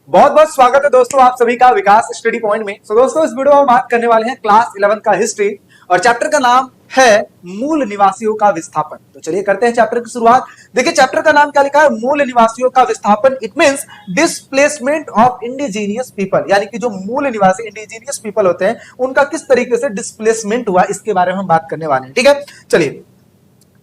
बहुत बहुत स्वागत है दोस्तों आप सभी का विकास स्टडी पॉइंट में। दोस्तों इस वीडियो में हम बात करने वाले हैं क्लास 11 का हिस्ट्री और चैप्टर का नाम है मूल निवासियों का विस्थापन। तो चलिए करते हैं चैप्टर की शुरुआत। देखिए चैप्टर का नाम क्या लिखा है, मूल निवासियों का विस्थापन। It means displacement of indigenous people, यानी कि जो मूल निवासी इंडिजीनियस पीपल होते हैं उनका किस तरीके से डिस्प्लेसमेंट हुआ, इसके बारे में हम बात करने वाले हैं। ठीक है, चलिए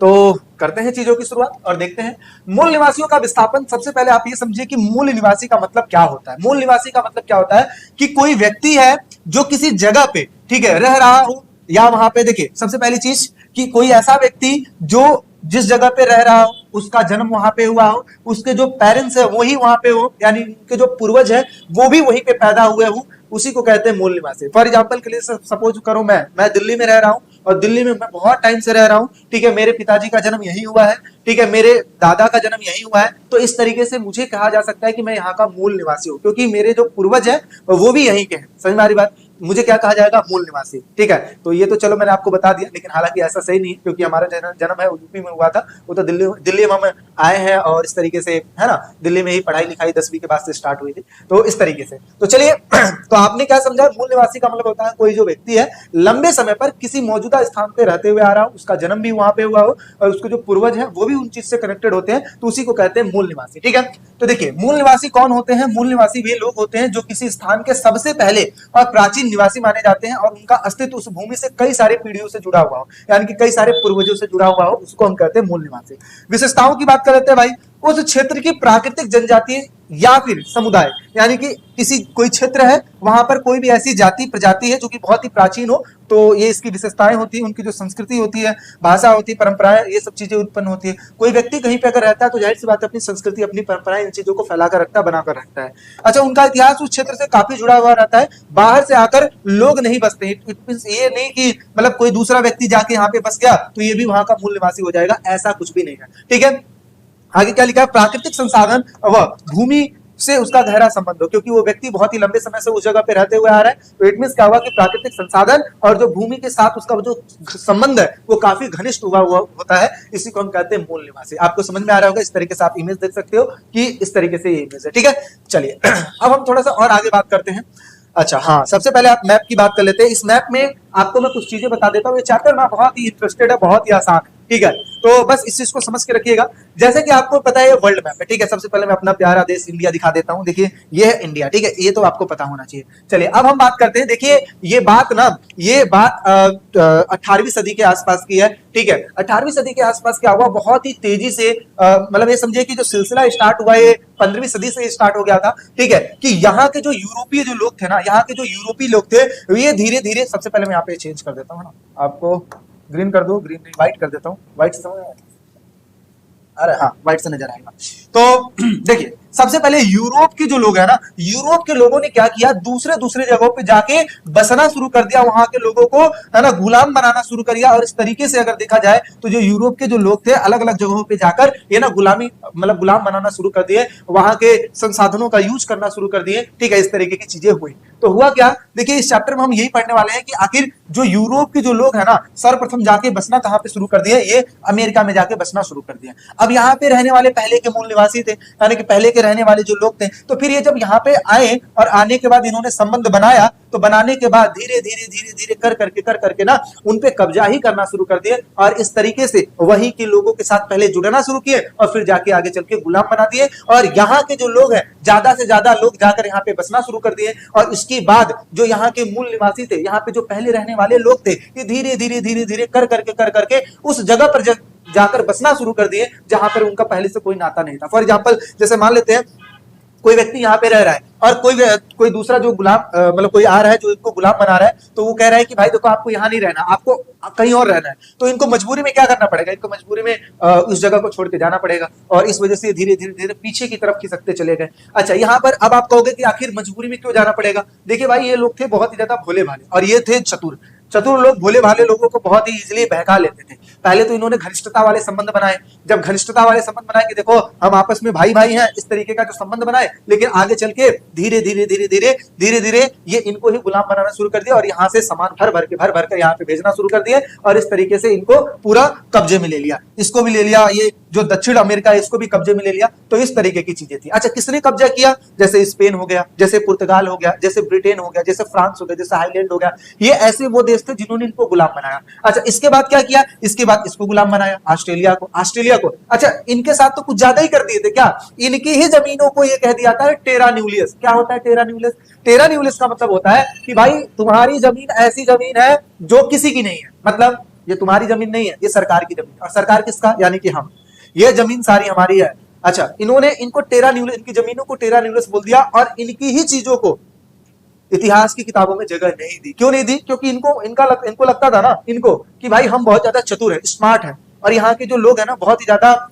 तो करते हैं चीजों की शुरुआत और देखते हैं मूल निवासियों का विस्थापन। सबसे पहले आप ये समझिए कि मूल निवासी का मतलब क्या होता है। मूल निवासी का मतलब क्या होता है कि कोई व्यक्ति है जो किसी जगह पे, ठीक है, रह रहा हो या वहां पे, देखिए सबसे पहली चीज कि कोई ऐसा व्यक्ति जो जिस जगह पे रह रहा हो उसका जन्म वहां पे हुआ हो, उसके जो पेरेंट्स है वही वहां पे हो, यानी उनके जो पूर्वज है वो भी वहीं पे पैदा हुए हो, उसी को कहते हैं मूल निवासी। फॉर एग्जाम्पल के लिए सपोज करो मैं दिल्ली में रह रहा हूं और दिल्ली में मैं बहुत टाइम से रह रहा हूं, ठीक है, मेरे पिताजी का जन्म यही हुआ है, ठीक है, मेरे दादा का जन्म यही हुआ है, तो इस तरीके से मुझे कहा जा सकता है कि मैं यहाँ का मूल निवासी हूँ, क्योंकि मेरे जो पूर्वज है वो भी यहीं के हैं। समझ में आ रही बात, मुझे क्या कहा जाएगा, मूल निवासी। ठीक है, तो ये तो चलो मैंने आपको बता दिया, लेकिन हालांकि ऐसा सही नहीं है, क्योंकि हमारा जन्म है यूपी में हुआ था, वो तो दिल्ली में हम आए हैं और इस तरीके से, है ना, दिल्ली में ही पढ़ाई लिखाई 10वीं के बाद से स्टार्ट हुई थी, तो इस तरीके से। तो चलिए तो आपने क्या समझा, मूल निवासी का मतलब होता है कोई जो व्यक्ति है लंबे समय पर किसी मौजूदा स्थान पे रहते हुए आ रहा हो, उसका जन्म भी वहां पे हुआ हो और उसके जो पूर्वज है वो भी उन चीज से कनेक्टेड होते हैं, तो उसी को कहते हैं मूल निवासी। ठीक है, तो देखिए मूल निवासी कौन होते हैं। मूल निवासी वे लोग होते हैं जो किसी स्थान के सबसे पहले और प्राचीन निवासी माने जाते हैं और उनका अस्तित्व उस भूमि से कई सारे पीढ़ियों से जुड़ा हुआ हो, यानी कि कई सारे पूर्वजों से जुड़ा हुआ हो, उसको हम कहते हैं मूल निवासी। विशेषताओं की बात कर लेते हैं भाई। उस क्षेत्र की प्राकृतिक जनजाति या फिर समुदाय, यानी कि किसी कोई क्षेत्र है वहां पर कोई भी ऐसी जाति प्रजाति है जो कि बहुत ही प्राचीन हो, तो ये इसकी विशेषताएं होती है, उनकी जो संस्कृति होती है, भाषा होती है, परंपराएं, ये सब चीजें उत्पन्न होती है। कोई व्यक्ति कहीं पे अगर रहता है तो जाहिर सी बात है अपनी संस्कृति, अपनी परंपराएं, इन चीजों को फैलाकर रखता है, बनाकर रखता है। अच्छा, उनका इतिहास उस क्षेत्र से काफी जुड़ा हुआ रहता है, बाहर से आकर लोग नहीं बसते। ये नहीं कि मतलब कोई दूसरा व्यक्ति जाके यहाँ पे बस गया तो ये भी वहां का मूल निवासी हो जाएगा, ऐसा कुछ भी नहीं है। ठीक है, आगे क्या लिखा है, प्राकृतिक संसाधन व भूमि से उसका गहरा संबंध हो, क्योंकि वो व्यक्ति बहुत ही लंबे समय से उस जगह पे रहते हुए आ रहा है, तो इट मींस क्या हुआ कि प्राकृतिक संसाधन और जो भूमि के साथ उसका जो संबंध है वो काफी घनिष्ठ हुआ होता है, इसी को हम कहते हैं मूल निवासी। आपको समझ में आ रहा होगा, इस तरीके से आप इमेज देख सकते हो कि इस तरीके से ये इमेज है। ठीक है, चलिए अब हम थोड़ा सा और आगे बात करते हैं। अच्छा हाँ, सबसे पहले आप मैप की बात कर लेते हैं। इस मैप में आपको मैं कुछ चीजें बता देता हूँ। ये चैप्टर ना बहुत ही इंटरेस्टेड है, बहुत ही आसान है। ठीक है, तो बस इस चीज को समझ के रखिएगा। जैसे कि आपको पता है ये वर्ल्ड मैप है, ठीक है। सबसे पहले मैं अपना प्यारा देश इंडिया दिखा देता हूँ। देखिए ये है इंडिया, ठीक है, ये तो आपको पता होना चाहिए। चलिए अब हम बात करते हैं। देखिए ये बात 18वीं सदी के आसपास की है। ठीक है, 18वीं सदी के आसपास क्या हुआ, बहुत ही तेजी से मतलब ये समझिए कि जो सिलसिला स्टार्ट हुआ ये 15वीं सदी से स्टार्ट हो गया था। ठीक है, कि यहाँ के जो यूरोपीय जो लोग थे ना, यहाँ के जो यूरोपीय लोग थे, ये धीरे धीरे, सबसे पहले मैं यहाँ पे चेंज कर देता हूँ ना, आपको ग्रीन कर दो, ग्रीन नहीं व्हाइट कर देता हूँ, व्हाइट से समझ आया? अरे हाँ, व्हाइट से नजर आएगा। तो देखिए सबसे पहले यूरोप के जो लोग हैं ना, यूरोप के लोगों ने क्या किया, दूसरे दूसरे जगहों पे जाके बसना शुरू कर दिया, वहां के लोगों को, है ना, गुलाम बनाना शुरू कर दिया। और इस तरीके से अगर देखा जाए तो जो यूरोप के जो लोग थे अलग अलग जगहों पे जाकर ये ना गुलामी मतलब गुलाम बनाना शुरू कर दिए, वहां के संसाधनों का यूज करना शुरू कर दिए। ठीक है, इस तरीके की चीजें हुई। तो हुआ क्या, देखिए इस चैप्टर में हम यही पढ़ने वाले हैं कि आखिर जो यूरोप के जो लोग हैं ना, सर्वप्रथम जाके बसना कहां पे शुरू कर दिया, ये अमेरिका में जाके बसना शुरू कर दिया। अब यहाँ पे रहने वाले पहले के मूल निवासी थे, यानी कि पहले के रहने वाले जो लोग थे, तो फिर ये जब यहाँ पे आए और आने के बाद इन्होंने संबंध बनाया, तो बनाने के बाद धीरे धीरे धीरे धीरे कर करके ना उन पे कब्जा ही करना शुरू कर दिए, और इस तरीके से वही के लोगों के साथ पहले जुड़ना शुरू किए और फिर जाके आगे चल के गुलाम बना दिए। और यहाँ के जो लोग हैं ज्यादा से ज्यादा लोग जाकर यहाँ पे बसना शुरू कर दिए, और इसके बाद जो यहाँ के मूल निवासी थे, यहाँ पे जो पहले रहने वाले लोग थे, ये धीरे धीरे धीरे धीरे कर करके उस जगह पर जाकर बसना शुरू कर दिए जहां पर उनका पहले से कोई नाता नहीं था। फॉर एग्जाम्पल जैसे मान लेते हैं कोई व्यक्ति यहाँ पे रह रहा है और कोई दूसरा जो गुलाम मतलब कोई आ रहा है जो इनको गुलाम बना रहा है, तो वो कह रहा है कि भाई देखो आपको यहाँ नहीं रहना, आपको कहीं और रहना है। तो इनको मजबूरी में क्या करना पड़ेगा, इनको मजबूरी में उस जगह को छोड़ के जाना पड़ेगा, और इस वजह से धीरे धीरे धीरे पीछे की तरफ खिसकते चले गए। अच्छा, यहाँ पर अब आप कहोगे कि आखिर मजबूरी में क्यों जाना पड़ेगा। देखिए भाई ये लोग थे बहुत ही ज्यादा भोले भाले और ये थे चतुर। चतुर लोग भोले भाले लोगों को बहुत ही इजीली बहका लेते थे। पहले तो इन्होंने घनिष्ठता वाले संबंध बनाए, जब घनिष्ठता वाले संबंध बनाए कि देखो हम आपस में भाई भाई हैं, इस तरीके का जो संबंध बनाए, लेकिन आगे चल के धीरे धीरे धीरे धीरे धीरे धीरे ये इनको ही गुलाम बनाना शुरू कर दिया और यहाँ से सामान भर भर कर यहाँ पे भेजना शुरू कर दिए और इस तरीके से इनको पूरा कब्जे में ले लिया। इसको भी ले लिया, ये जो दक्षिण अमेरिका है इसको भी कब्जे में ले लिया। तो इस तरीके की चीजें थी। अच्छा, किसने कब्जा किया? जैसे स्पेन हो गया, जैसे पुर्तगाल हो गया, जैसे ब्रिटेन हो गया, जैसे फ्रांस हो गया, जैसे आयरलैंड हो गया, ये ऐसे वो देश थे जिन्होंने इनको गुलाम बनाया। अच्छा, इसके बाद क्या किया? इसके बाद इसको गुलाम बनाया, ऑस्ट्रेलिया को। अच्छा, इनके साथ तो कुछ ज्यादा ही कर दिए थे। क्या? इनकी ही जमीनों को ये कह दिया था टेरा न्यूलियस। क्या होता है टेरा न्यूलियस? टेरा न्यूलियस का मतलब होता है कि भाई तुम्हारी जमीन ऐसी जमीन है जो किसी की नहीं है, मतलब ये तुम्हारी जमीन नहीं है, ये सरकार की जमीन। और सरकार किसका? यानी कि हम, ये जमीन सारी हमारी है। अच्छा, इन्होंने इनको टेरा न्यूलियस, इनकी जमीनों को टेरा न्यूलियस बोल दिया और इनकी ही चीजों को इतिहास की किताबों में जगह नहीं दी। क्यों नहीं दी? क्योंकि इनको लगता था ना इनको कि भाई हम बहुत ज्यादा चतुर है, स्मार्ट है और यहाँ के जो लोग हैं ना बहुत ही ज्यादा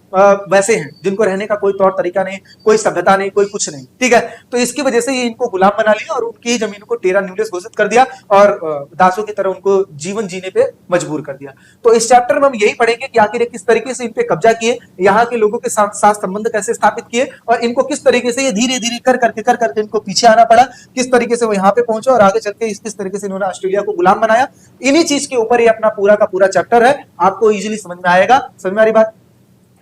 वैसे हैं जिनको रहने का कोई तौर तरीका नहीं, कोई सभ्यता नहीं, कोई कुछ नहीं। ठीक है, तो इसकी वजह से ये इनको गुलाम बना लिया और उनकी जमीनों को टेरा न्यूलियस घोषित कर दिया और दासों की तरह उनको जीवन जीने पे मजबूर कर दिया। तो इस चैप्टर में हम यही पढ़ेंगे कि आखिर किस तरीके से इन पे कब्जा किए, यहाँ के लोगों के साथ संबंध कैसे स्थापित किए और इनको किस तरीके से ये धीरे धीरे कर करके इनको पीछे आना पड़ा, किस तरीके से वो यहाँ पे पहुंचे और आगे चल के किस तरीके से इन्होंने ऑस्ट्रेलिया को गुलाम बनाया। इन्हीं चीज के ऊपर ये अपना पूरा का पूरा चैप्टर है, आपको इजीली समझ में आएगा। समझ में आ रही बात?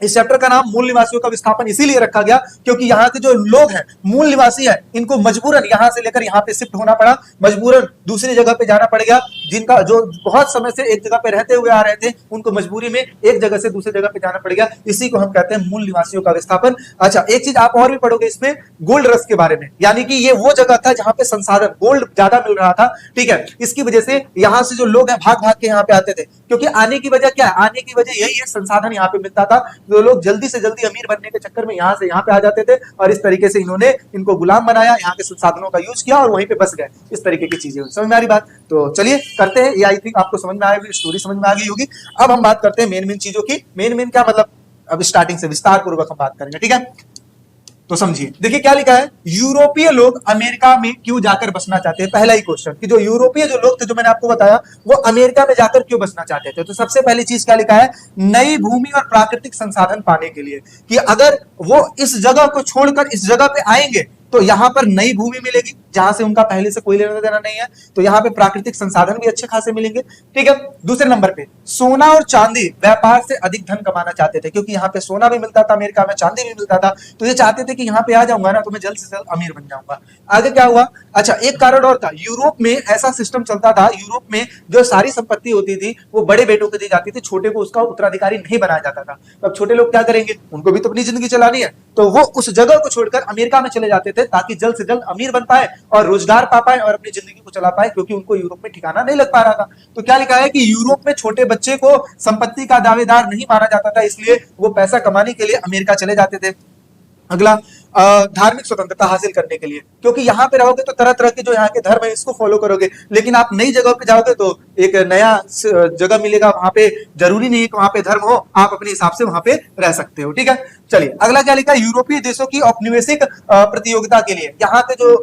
इस चैप्टर का नाम मूल निवासियों का विस्थापन इसीलिए रखा गया क्योंकि यहाँ के जो लोग हैं, मूल निवासी हैं, इनको मजबूरन यहाँ से लेकर यहाँ पे शिफ्ट होना पड़ा, मजबूरन दूसरी जगह पे जाना पड़ गया। जिनका जो बहुत समय से एक जगह पे रहते हुए आ रहे थे, उनको मजबूरी में एक जगह से दूसरी जगह पे जाना पड़ गया। इसी को हम कहते हैं मूल निवासियों का विस्थापन। अच्छा, एक चीज आप और भी पढ़ोगे इसमें गोल्ड रश के बारे में, यानी कि ये वो जगह था जहां पे संसाधन गोल्ड ज्यादा मिल रहा था। ठीक है, इसकी वजह से यहाँ से जो लोग हैं भाग भाग के यहाँ पे आते थे, क्योंकि आने की वजह क्या है? आने की वजह यही है, संसाधन यहाँ पे मिलता था। जो लोग जल्दी से जल्दी अमीर बनने के चक्कर में यहाँ से यहाँ पे आ जाते थे और इस तरीके से इन्होंने इनको गुलाम बनाया, यहाँ के संसाधनों का यूज किया और वहीं पे बस गए। इस तरीके की चीजें समझ में आ रही बात? तो चलिए करते हैं, ये आई थिंक आपको समझ में आ गई, स्टोरी समझ में आ गई होगी। अब हम बात करते हैं मेन चीजों की। मेन क्या मतलब, अब स्टार्टिंग से विस्तार पूर्वक हम बात करेंगे। ठीक है, तो समझिए, देखिए क्या लिखा है, यूरोपीय लोग अमेरिका में क्यों जाकर बसना चाहते हैं। पहला ही क्वेश्चन कि जो यूरोपीय जो लोग थे, जो मैंने आपको बताया, वो अमेरिका में जाकर क्यों बसना चाहते थे। तो सबसे पहली चीज क्या लिखा है, नई भूमि और प्राकृतिक संसाधन पाने के लिए, कि अगर वो इस जगह को छोड़कर इस जगह पे आएंगे तो यहाँ पर नई भूमि मिलेगी जहां से उनका पहले से कोई लेना देना नहीं है, तो यहाँ पे प्राकृतिक संसाधन भी अच्छे खासे मिलेंगे। ठीक है, दूसरे नंबर पे सोना और चांदी व्यापार से अधिक धन कमाना चाहते थे, क्योंकि यहाँ पे सोना भी मिलता था अमेरिका में, चांदी भी मिलता था, तो ये चाहते थे कि यहाँ पे आ जाऊंगा ना तो मैं जल्द से जल्द अमीर बन जाऊंगा। आगे क्या हुआ? अच्छा, एक कारण और था, यूरोप में ऐसा सिस्टम चलता था, यूरोप में जो सारी संपत्ति होती थी वो बड़े बेटों को दी जाती थी, छोटे को उसका उत्तराधिकारी नहीं बनाया जाता था। अब छोटे लोग क्या करेंगे, उनको भी तो अपनी जिंदगी चलानी है, तो वो उस जगह को छोड़कर अमेरिका में चले जाते थे ताकि जल्द से जल्द अमीर बन पाए और रोजगार पा पाए और अपनी जिंदगी को चला पाए, क्योंकि उनको यूरोप में ठिकाना नहीं लग पा रहा था। तो क्या लिखा है कि यूरोप में छोटे बच्चे को संपत्ति का दावेदार नहीं माना जाता था, इसलिए वो पैसा कमाने के लिए अमेरिका चले जाते थे। अगला, धार्मिक स्वतंत्रता हासिल करने के लिए, क्योंकि यहाँ पे रहोगे तो तरह तरह के जो यहाँ के धर्म है इसको फॉलो करोगे, लेकिन आप नई जगह पे जाओगे तो एक नया जगह मिलेगा, वहां पे जरूरी नहीं है कि वहां पे धर्म हो, आप अपने हिसाब से वहां पे रह सकते हो। ठीक है, चलिए अगला क्या लिखा है, यूरोपीय देशों की औपनिवेशिक प्रतियोगिता के लिए, यहाँ के जो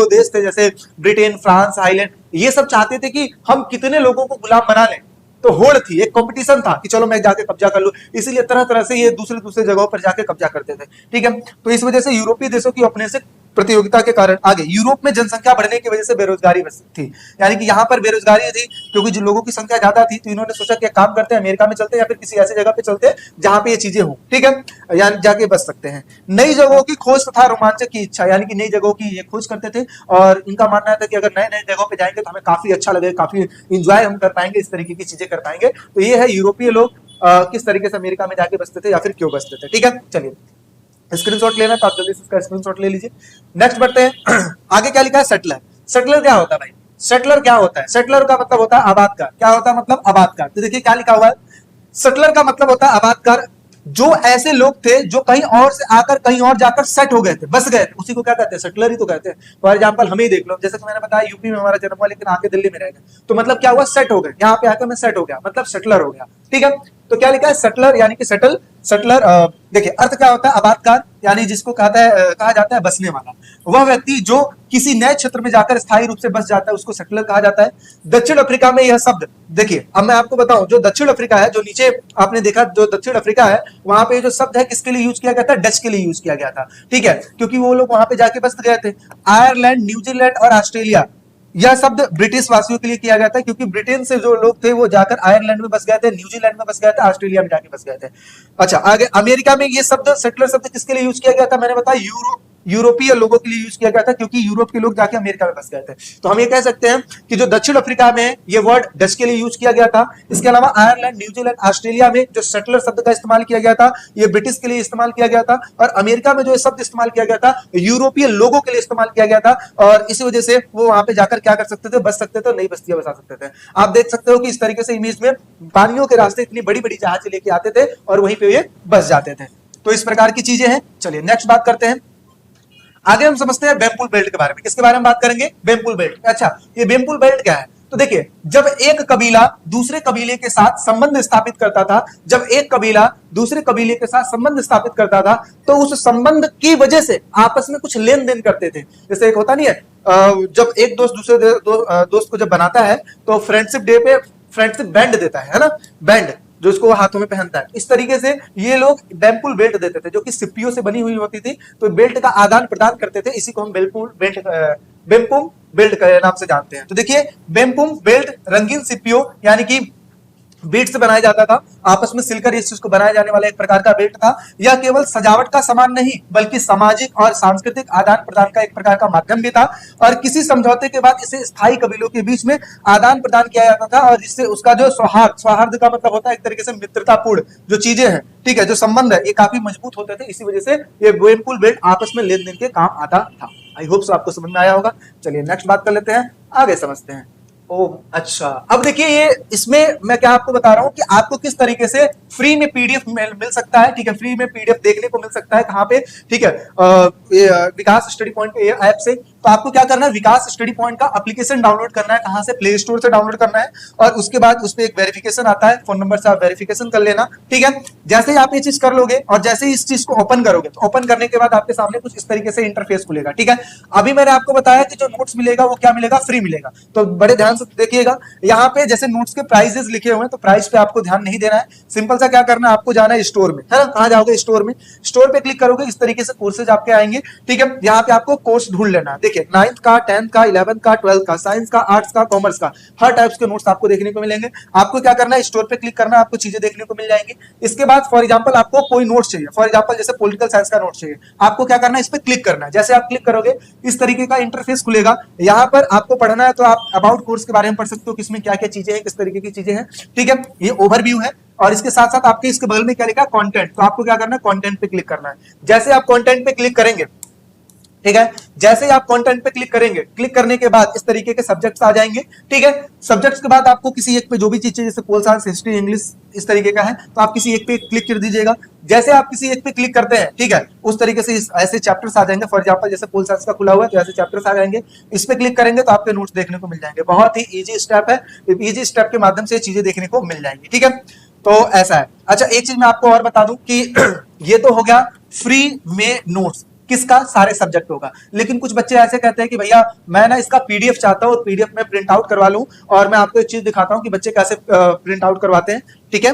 देश थे जैसे ब्रिटेन, फ्रांस, आयरलैंड, ये सब चाहते थे कि हम कितने लोगों को गुलाम बना लें। तो होड़ थी, एक कंपटीशन था कि चलो मैं जाके कब्जा कर लूं, इसीलिए तरह तरह से ये दूसरे जगहों पर जाके कब्जा करते थे। ठीक है, तो इस वजह से यूरोपीय देशों की औपनिवेशिक प्रतियोगिता के कारण आगे यूरोप में जनसंख्या बढ़ने की वजह से बेरोजगारी थी, यानी कि यहाँ पर बेरोजगारी थी क्योंकि जो लोगों की संख्या ज्यादा थी, तो इन्होंने सोचा कि काम करते हैं अमेरिका में चलते हैं या फिर किसी ऐसी जगह पे चलते हैं जहां पे ये चीजें हो। ठीक है, यानी जाके बच सकते हैं। नई जगहों की खोज तथा रोमांचक की इच्छा, यानी कि नई जगहों की ये खोज करते थे और इनका मानना था कि अगर नए नए जगहों पे जाएंगे तो हमें काफी अच्छा लगेगा, काफी इंजॉय हम कर पाएंगे, इस तरीके की चीजें कर पाएंगे। तो ये है यूरोपीय लोग किस तरीके से अमेरिका में जाके बसते थे या फिर क्यों बसते थे। ठीक है, चलिए स्क्रीनशॉट लेना तो आप जल्दी से इसका स्क्रीनशॉट ले लीजिए। नेक्स्ट बढ़ते हैं आगे क्या लिखा है, सेटलर। सेटलर क्या होता है भाई? सेटलर क्या होता है? सेटलर का मतलब होता है आबादकार। क्या होता है मतलब? आबादकार। तो देखिए क्या लिखा हुआ है, सेटलर का मतलब होता है आबादकार, जो ऐसे लोग थे जो कहीं और से आकर कहीं और जाकर सेट हो गए थे, बस गए थे, उसी को क्या कहते हैं? सेटलर ही तो कहते हैं। फॉर एग्जाम्पल हमें ही देख लो, जैसे कि मैंने बताया यूपी में हमारा जन्म हुआ लेकिन आके दिल्ली में रह गए, तो मतलब क्या हुआ? सेट हो गए, यहाँ पे आकर मैं सेट हो गया, मतलब सेटलर हो गया। ठीक है, तो क्या लिखा है, सेटलर यानी कि सेटल, सेटलर देखिए अर्थ क्या होता है, आबादकार यानी जिसको कहा जाता है बसने वाला, वह व्यक्ति जो किसी नए क्षेत्र में जाकर स्थायी रूप से बस जाता है उसको सेटलर कहा जाता है। दक्षिण अफ्रीका में यह शब्द, देखिए अब मैं आपको बताऊं, जो दक्षिण अफ्रीका है, जो नीचे आपने देखा जो दक्षिण अफ्रीका है, वहां पे जो शब्द है किसके लिए यूज किया गया था, डच के लिए यूज किया गया था, ठीक है, क्योंकि वो लोग वहां पे जाके बस गए थे। आयरलैंड, न्यूजीलैंड और ऑस्ट्रेलिया, यह शब्द ब्रिटिश वासियों के लिए किया गया था, क्योंकि ब्रिटेन से जो लोग थे वो जाकर आयरलैंड में बस गए थे, न्यूजीलैंड में बस गए थे, ऑस्ट्रेलिया में जाके बस गए थे। अच्छा आगे अमेरिका में ये शब्द सेटलर शब्द किसके लिए यूज किया गया था, मैंने बताया यूरोपीय लोगों के लिए यूज किया गया था, क्योंकि यूरोप के लोग जाके अमेरिका में बस गए थे। तो हम ये कह सकते हैं कि जो दक्षिण अफ्रीका में ये वर्ड डच के लिए यूज किया गया था, इसके अलावा आयरलैंड, न्यूजीलैंड, ऑस्ट्रेलिया में जो सेटलर शब्द का इस्तेमाल किया गया था ये ब्रिटिश के लिए इस्तेमाल किया गया था, और अमेरिका में जो शब्द इस्तेमाल किया गया था यूरोपीय लोगों के लिए इस्तेमाल किया गया था, और इसी वजह से वो वहां पे जाकर क्या कर सकते थे, बस सकते थे, नई बस्तियां बसा सकते थे। आप देख सकते हो कि इस तरीके से इमेज में पानियों के रास्ते इतनी बड़ी बड़ी जहाज लेके आते थे और वहीं पे ये बस जाते थे। तो इस प्रकार की चीजें हैं। चलिए नेक्स्ट बात करते हैं, आगे हम समझते हैं बेमपुल बेल्ट के बारे में। किसके बारे में बात करेंगे, बेमपुल बेल्ट। अच्छा ये बेमपुल बेल्ट क्या है, तो देखिए जब एक कबीला दूसरे कबीले के साथ संबंध स्थापित करता था, जब एक कबीला दूसरे कबीले के साथ संबंध स्थापित करता था तो उस संबंध की वजह से आपस में कुछ लेन देन करते थे। जैसे एक होता नहीं है, जब एक दोस्त दूसरे दोस्त को जब बनाता है तो फ्रेंडशिप डे पे फ्रेंडशिप बैंड देता है ना, बैंड जो इसको हाथों में पहनता है। इस तरीके से ये लोग बेमपुल बेल्ट देते थे जो कि सिप्पियों से बनी हुई होती थी, तो बेल्ट का आदान प्रदान करते थे, इसी को हम बेमपुल बेल्ट के नाम से जानते हैं। तो देखिए बेमपुल बेल्ट रंगीन सिप्पियों यानी कि बीट से बनाया जाता था, आपस में सिलकर इस चीज को बनाया जाने वाला एक प्रकार का बेल्ट था। यह केवल सजावट का सामान नहीं बल्कि सामाजिक और सांस्कृतिक आदान प्रदान का एक प्रकार का माध्यम भी था, और किसी समझौते के बाद इसे स्थायी कबीलों के बीच में आदान प्रदान किया जाता था, और जिससे उसका जो सौहार्द का मतलब होता है एक तरीके से मित्रतापूर्ण जो चीजें हैं, ठीक है, जो संबंध है ये काफी मजबूत होते थे। इसी वजह से ये बेमपुल बेल्ट आपस में लेन देन के काम आता था। आई होप सो आपको समझ में आया होगा। चलिए नेक्स्ट बात कर लेते हैं, आगे समझते हैं। ओ अच्छा, अब देखिए ये इसमें मैं क्या आपको बता रहा हूं कि आपको किस तरीके से फ्री में पीडीएफ मिल सकता है, ठीक है, फ्री में पीडीएफ देखने को मिल सकता है कहां पे, ठीक है, विकास स्टडी पॉइंट के ऐप से। तो आपको क्या करना है, विकास स्टडी पॉइंट का एप्लीकेशन डाउनलोड करना है, कहां से, प्ले स्टोर से डाउनलोड करना है, और उसके बाद उस पर एक वेरिफिकेशन आता है, फोन नंबर से आप वेरिफिकेशन कर लेना, ठीक है। जैसे ही आप ये चीज कर लोगे और जैसे ही इस चीज को ओपन करोगे तो ओपन करने के बाद आपके सामने कुछ इस तरीके से इंटरफेस खुलेगा, ठीक है। अभी मैंने आपको बताया कि जो नोट्स मिलेगा वो क्या मिलेगा, फ्री मिलेगा। तो बड़े ध्यान से देखिएगा, यहाँ पे जैसे नोट्स के प्राइजेस लिखे हुए हैं तो प्राइस पे आपको ध्यान नहीं देना है, सिंपल सा क्या करना है, आपको जाना है स्टोर में, है ना, कहां जाओगे, स्टोर में, स्टोर पे क्लिक करोगे, इस तरीके से कोर्सेज आपके आएंगे, ठीक है। यहाँ पे आपको कोर्स ढूंढ लेना है, देखिए 9th का, 10th का, 11th का, 12th का, साइंस का, आर्ट्स का, कॉमर्स का, हर टाइप्स के नोट्स आपको देखने को मिलेंगे। आपको क्या करना है, स्टोर पे क्लिक करना है, आपको चीजें देखने को मिल जाएंगी। इसके बाद फॉर एग्जाम्पल आपको कोई नोट्स चाहिए, फॉर एग्जाम्पल जैसे पॉलिटिकल साइंस का नोट चाहिए, आपको क्या करना है, इस पे क्लिक करना है। जैसे आप क्लिक करोगे इस तरीके का इंटरफेस खुलेगा, यहाँ पर आपको पढ़ना है तो आप अबाउट कोर्स के बारे में पढ़ सकते हो, किसमें क्या क्या चीजें हैं, किस तरीके की चीजें हैं, ठीक है, ये ओवरव्यू है। और इसके साथ साथ आपके इसके बगल में क्या लिखा है, कंटेंट, तो आपको क्या करना है, कंटेंट पे क्लिक करना है। जैसे आप कंटेंट पे क्लिक करेंगे, ठीक है, जैसे ही आप कंटेंट पे क्लिक करेंगे, क्लिक करने के बाद इस तरीके के सब्जेक्ट्स आ जाएंगे, ठीक है। सब्जेक्ट्स के बाद आपको किसी एक पे जो भी चीज चाहिए, जैसे पोल साइंस, हिस्ट्री, इंग्लिश, इस तरीके का है तो आप किसी एक पे क्लिक कर दीजिएगा। जैसे आप किसी एक पे क्लिक करते हैं, ठीक है, उस तरीके से ऐसे चैप्टर्स आ जाएंगे। फॉर एग्जांपल जैसे पोल साइंस का खुला हुआ है तो ऐसे चैप्टर्स आ जाएंगे, इस पे क्लिक करेंगे तो आपके नोट्स देखने को मिल जाएंगे। बहुत ही इजी स्टेप है, इजी स्टेप के माध्यम से चीजें देखने को मिल जाएंगी, ठीक है। तो ऐसा है। अच्छा एक चीज मैं आपको और बता दूं कि ये तो हो गया फ्री में नोट्स, किसका, सारे सब्जेक्ट होगा। लेकिन कुछ बच्चे ऐसे कहते हैं कि भैया मैं ना इसका पीडीएफ चाहता हूँ, पीडीएफ में प्रिंट आउट करवा लूं, और मैं आपको एक चीज दिखाता हूं कि बच्चे कैसे प्रिंट आउट करवाते हैं, ठीक है।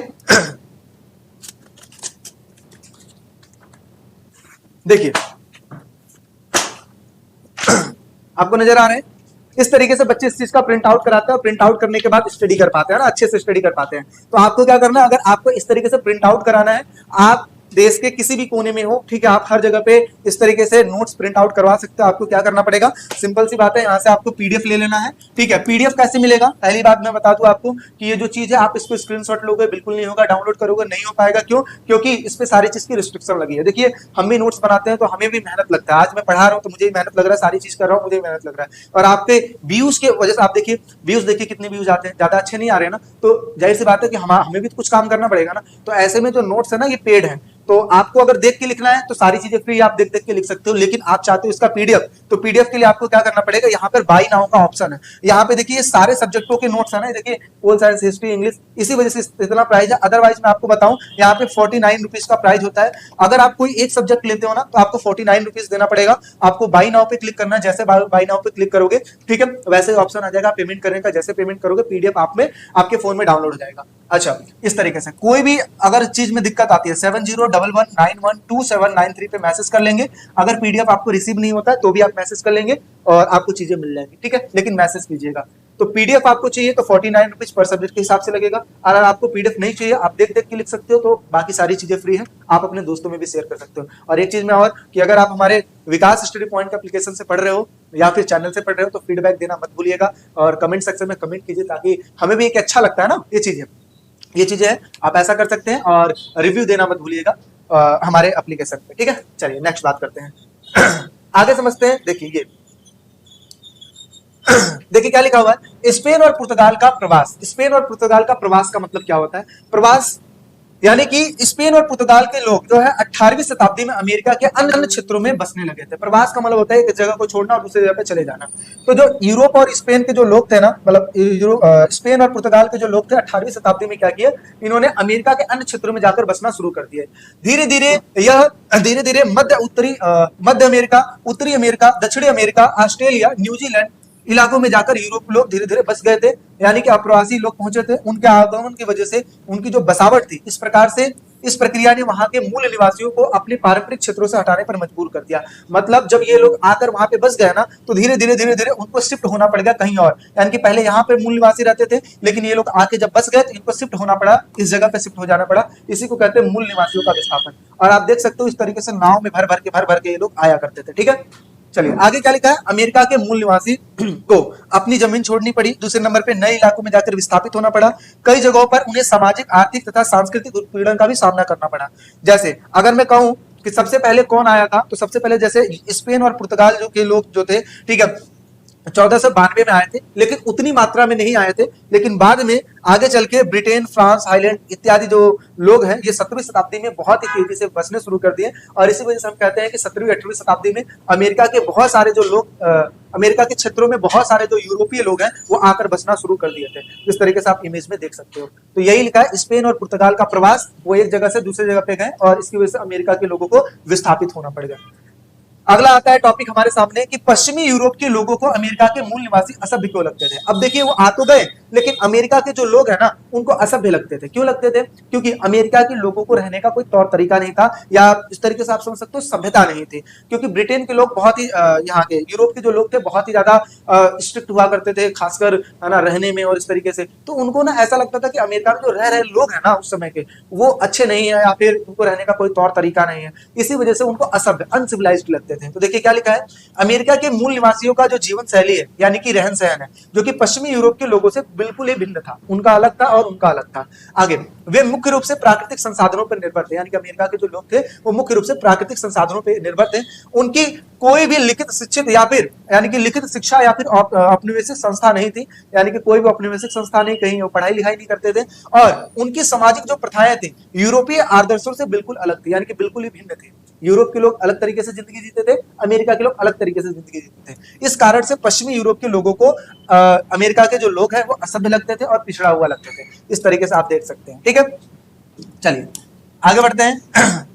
देखिए आपको नजर आ रहे हैं, इस तरीके से बच्चे इस चीज का प्रिंट आउट कराते हैं, और प्रिंट आउट करने के बाद स्टडी कर पाते हैं ना, अच्छे से स्टडी कर पाते हैं। तो आपको क्या करना है, अगर आपको इस तरीके से प्रिंट आउट कराना है, आप देश के किसी भी कोने में हो, ठीक है, आप हर जगह पे इस तरीके से नोट्स प्रिंट आउट करवा सकते हो। आपको क्या करना पड़ेगा, सिंपल सी बात है, यहाँ से आपको पीडीएफ ले लेना है, ठीक है। पीडीएफ कैसे मिलेगा, पहली बात मैं बता दूं आपको कि ये जो चीज है आप इसको स्क्रीनशॉट लोगे बिल्कुल नहीं होगा, डाउनलोड करोगे नहीं हो पाएगा। क्यों, क्योंकि इस पे सारी चीज की रिस्ट्रिक्शन लगी है। देखिए हम भी नोट्स बनाते हैं तो हमें भी मेहनत लगता है, आज मैं पढ़ा रहा हूँ तो मुझे मेहनत लग रहा है, सारी चीज कर रहा हूँ मुझे मेहनत लग रहा है, और आपके व्यूज के वजह से, आप देखिए व्यूज देखिए कितने व्यूज आते हैं, ज्यादा अच्छे नहीं आ रहे ना, तो जाहिर सी बात है कि हमें भी तो कुछ काम करना पड़ेगा ना। तो ऐसे में जो नोट्स है ना ये पेड है, तो आपको अगर देख के लिखना है तो सारी चीजें फ्री, आप देख देख के लिख सकते हो, लेकिन आप चाहते हो इसका पीडीएफ, तो पीडीएफ के लिए आपको क्या करना पड़ेगा, यहाँ पर बाई नाउ का ऑप्शन है, यहाँ पे देखिए सारे सब्जेक्टों के नोट्स है ना, देखिए पोल साइंस, हिस्ट्री, इंग्लिश, इसी वजह से इतना प्राइस है। अदरवाइज मैं आपको बताऊं यहाँ पे 49 रुपीज का प्राइस होता है। अगर आप कोई एक सब्जेक्ट लेते हो ना तो आपको 49 रुपीज देना पड़ेगा। आपको बाई नाउ पे क्लिक करना है, जैसे बाई नाउ पे क्लिक करोगे, ठीक है, वैसे ऑप्शन आ जाएगा पेमेंट करने का। जैसे पेमेंट करोगे पीडीएफ आप में आपके फोन में डाउनलोड हो जाएगा। अच्छा, इस तरीके से कोई भी अगर चीज में दिक्कत आती है 7011912793 पे मैसेज कर लेंगे। अगर पीडीएफ आपको रिसीव नहीं होता है तो भी आप मैसेज कर लेंगे और आपको चीजें मिल जाएंगी, ठीक है, लेकिन मैसेज कीजिएगा। तो पीडीएफ आपको चाहिए तो 49 रुपीज पर सब्जेक्ट के हिसाब से लगेगा। अगर आपको पीडीएफ नहीं चाहिए, आप देख देख के लिख सकते हो, तो बाकी सारी चीजें फ्री है, आप अपने दोस्तों में भी शेयर कर सकते हो। और एक चीज में और कि अगर आप हमारे विकास स्टडी पॉइंट का एप्लीकेशन से पढ़ रहे हो या फिर चैनल से पढ़ रहे हो तो फीडबैक देना मत भूलिएगा और कमेंट सेक्शन में कमेंट कीजिए, ताकि हमें भी एक अच्छा लगता है ना, ये चीजें हैं, आप ऐसा कर सकते हैं। और रिव्यू देना मत भूलिएगा हमारे एप्लीकेशन पे, ठीक है। चलिए नेक्स्ट बात करते हैं आगे समझते हैं। देखिए ये देखिए क्या लिखा हुआ है, स्पेन और पुर्तगाल का प्रवास। स्पेन और पुर्तगाल का प्रवास का मतलब क्या होता है, प्रवास यानी कि स्पेन और पुर्तगाल के लोग जो है 18वीं शताब्दी में अमेरिका के अन्य अन्य क्षेत्रों में बसने लगे थे। प्रवास का मतलब होता है एक जगह को छोड़ना और दूसरी जगह पे चले जाना। तो जो यूरोप और स्पेन के जो लोग थे ना, मतलब स्पेन और पुर्तगाल के जो लोग थे 18वीं शताब्दी में क्या किया, इन्होंने अमेरिका के अन्य क्षेत्रों में जाकर बसना शुरू कर दिया। धीरे धीरे मध्य अमेरिका, उत्तरी अमेरिका, दक्षिणी अमेरिका, ऑस्ट्रेलिया, न्यूजीलैंड इलाकों में जाकर यूरोप लोग धीरे धीरे बस गए थे, यानी कि अप्रवासी लोग पहुंचे थे। उनके आगमन की वजह से उनकी जो बसावट थी, इस प्रकार से इस प्रक्रिया ने वहां के मूल निवासियों को अपने पारंपरिक क्षेत्रों से हटाने पर मजबूर कर दिया। मतलब जब ये लोग आकर वहां पे बस गए ना, तो धीरे धीरे उनको शिफ्ट होना पड़ गया कहीं और। यानी कि पहले यहाँ पे मूल निवासी रहते थे, लेकिन ये लोग आके जब बस गए तो इनको शिफ्ट होना पड़ा, इस जगह पे शिफ्ट हो जाना पड़ा। इसी को कहते हैं मूल निवासियों का विस्थापन। और आप देख सकते हो इस तरीके से नाव में भर भर के ये लोग आया करते थे, ठीक है। चलिए आगे क्या लिखा है, अमेरिका के मूल निवासी को अपनी जमीन छोड़नी पड़ी। दूसरे नंबर पे नए इलाकों में जाकर विस्थापित होना पड़ा। कई जगहों पर उन्हें सामाजिक, आर्थिक तथा सांस्कृतिक उत्पीड़न का भी सामना करना पड़ा। जैसे अगर मैं कहूं कि सबसे पहले कौन आया था, तो सबसे पहले जैसे स्पेन और पुर्तगाल जो के लोग जो थे, ठीक है, 1492 में आए थे, लेकिन उतनी मात्रा में नहीं आए थे। लेकिन बाद में आगे चल के ब्रिटेन, फ्रांस, हाईलैंड इत्यादि जो लोग हैं, ये 17वीं शताब्दी में बहुत ही तेजी से बसने शुरू कर दिए। और इसी वजह से हम कहते हैं कि 17वीं 18वीं शताब्दी में अमेरिका के बहुत सारे जो लोग अमेरिका के क्षेत्रों में बहुत सारे जो यूरोपीय लोग हैं वो आकर बसना शुरू कर दिए थे। इस तरीके से आप इमेज में देख सकते हो। तो यही लिखा है, स्पेन और पुर्तगाल का प्रवास, वो एक जगह से दूसरी जगह पे गए और इसकी वजह से अमेरिका के लोगों को विस्थापित होना पड़ गया। अगला आता है टॉपिक हमारे सामने कि पश्चिमी यूरोप के लोगों को अमेरिका के मूल निवासी असभ्य क्यों लगते थे। अब देखिए वो आ तो गए, लेकिन अमेरिका के जो लोग हैं ना उनको असभ्य लगते थे। क्यों लगते थे, क्योंकि अमेरिका के लोगों को रहने का कोई तौर तरीका नहीं था, या इस तरीके से आप समझ सकते हो सभ्यता नहीं थी। क्योंकि ब्रिटेन के लोग बहुत ही यहाँ के यूरोप के जो लोग थे बहुत ही ज्यादा स्ट्रिक्ट हुआ करते थे, खासकर है ना रहने में और इस तरीके से। तो उनको ना ऐसा लगता था कि अमेरिका में जो रह रहे लोग हैं ना उस समय के, वो अच्छे नहीं है या फिर उनको रहने का कोई तौर तरीका नहीं है। इसी वजह से उनको असभ्य, अनसिविलाइज्ड लगते थे। तो देखिए क्या लिखा है, अमेरिका के मूल निवासियों का जो जीवन शैली है यानी कि रहन सहन है, जो कि पश्चिमी यूरोप के लोगों से बिल्कुल ही भिन्न था। उनका अलग था और उनका अलग था। आगे वे मुख्य रूप से प्राकृतिक संसाधनों पर निर्भर थे, यानी कि अमेरिका के जो लोग थे वो मुख्य रूप से प्राकृतिक संसाधनों पर निर्भर थे। उनकी कोई भी लिखित शिक्षित या फिर यानी कि लिखित शिक्षा या फिर औपनिवेशिक संस्था नहीं थी, यानी कि कोई भी औपनिवेशिक संस्था नहीं, कहीं वो पढ़ाई लिखाई नहीं करते थे। और उनकी सामाजिक जो प्रथाएं थी यूरोपीय आदर्शों से बिल्कुल अलग थी, यानी कि बिल्कुल ही भिन्न थे। यूरोप के लोग अलग तरीके से जिंदगी जीते थे, अमेरिका के लोग अलग तरीके से जिंदगी जीते थे। इस कारण से पश्चिमी यूरोप के लोगों को अमेरिका के जो लोग हैं वो असभ्य लगते थे और पिछड़ा हुआ लगते थे। इस तरीके से आप देख सकते हैं, ठीक है। चलिए आगे बढ़ते हैं।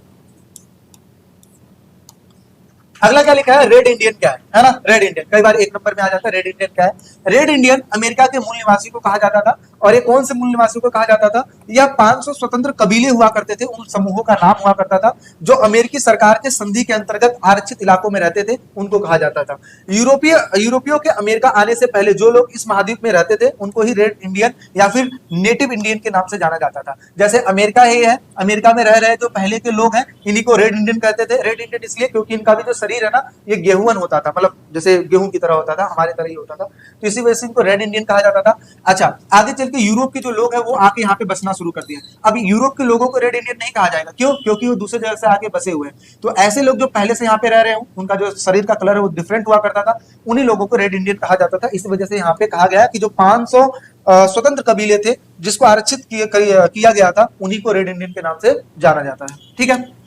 अगला क्या लिखा है, रेड इंडियन क्या है ना, रेड इंडियन कई बार एक नंबर में आ जाता है। रेड इंडियन क्या है, रेड इंडियन अमेरिका के मूल निवासी को कहा जाता था। और ये कौन से मूल निवासियों को कहा जाता था, यह 500 स्वतंत्र कबीले हुआ करते थे, उन समूहों का नाम हुआ करता था जो अमेरिकी सरकार के संधि के अंतर्गत आरक्षित इलाकों में रहते थे, उनको कहा जाता था। यूरोपियों के अमेरिका आने से पहले जो लोग इस महाद्वीप में रहते थे उनको ही रेड इंडियन या फिर नेटिव इंडियन के नाम से जाना जाता था। जैसे अमेरिका ही है, अमेरिका में रह रहे जो पहले के लोग हैं इन्हीं को रेड इंडियन कहते थे। रेड इंडियन इसलिए क्योंकि इनका भी जो शरीर है ना ये गेहूं होता था, मतलब जैसे गेहूं की तरह होता था, हमारे तरह ही होता था, तो इसी वजह से इनको रेड इंडियन कहा जाता था। अच्छा, आगे चल के यूरोप के जो लोग हैं वो आके यहाँ पे बसना शुरू कर दिया। अब यूरोप के लोगों को रेड इंडियन नहीं कहा जाएगा, क्यों, क्योंकि वो दूसरे जगह से आके बसे हुए हैं। तो ऐसे लोग जो पहले से यहाँ पे रह रहे हो, उनका जो शरीर का कलर है वो डिफरेंट हुआ करता था, उन्हीं लोगों को रेड इंडियन कहा जाता था। इस वजह से यहाँ पे कहा गया कि जो 500 स्वतंत्र कबीले थे जिसको आरक्षित किया गया था, उन्हीं को रेड इंडियन के नाम से जाना जाता है, ठीक है।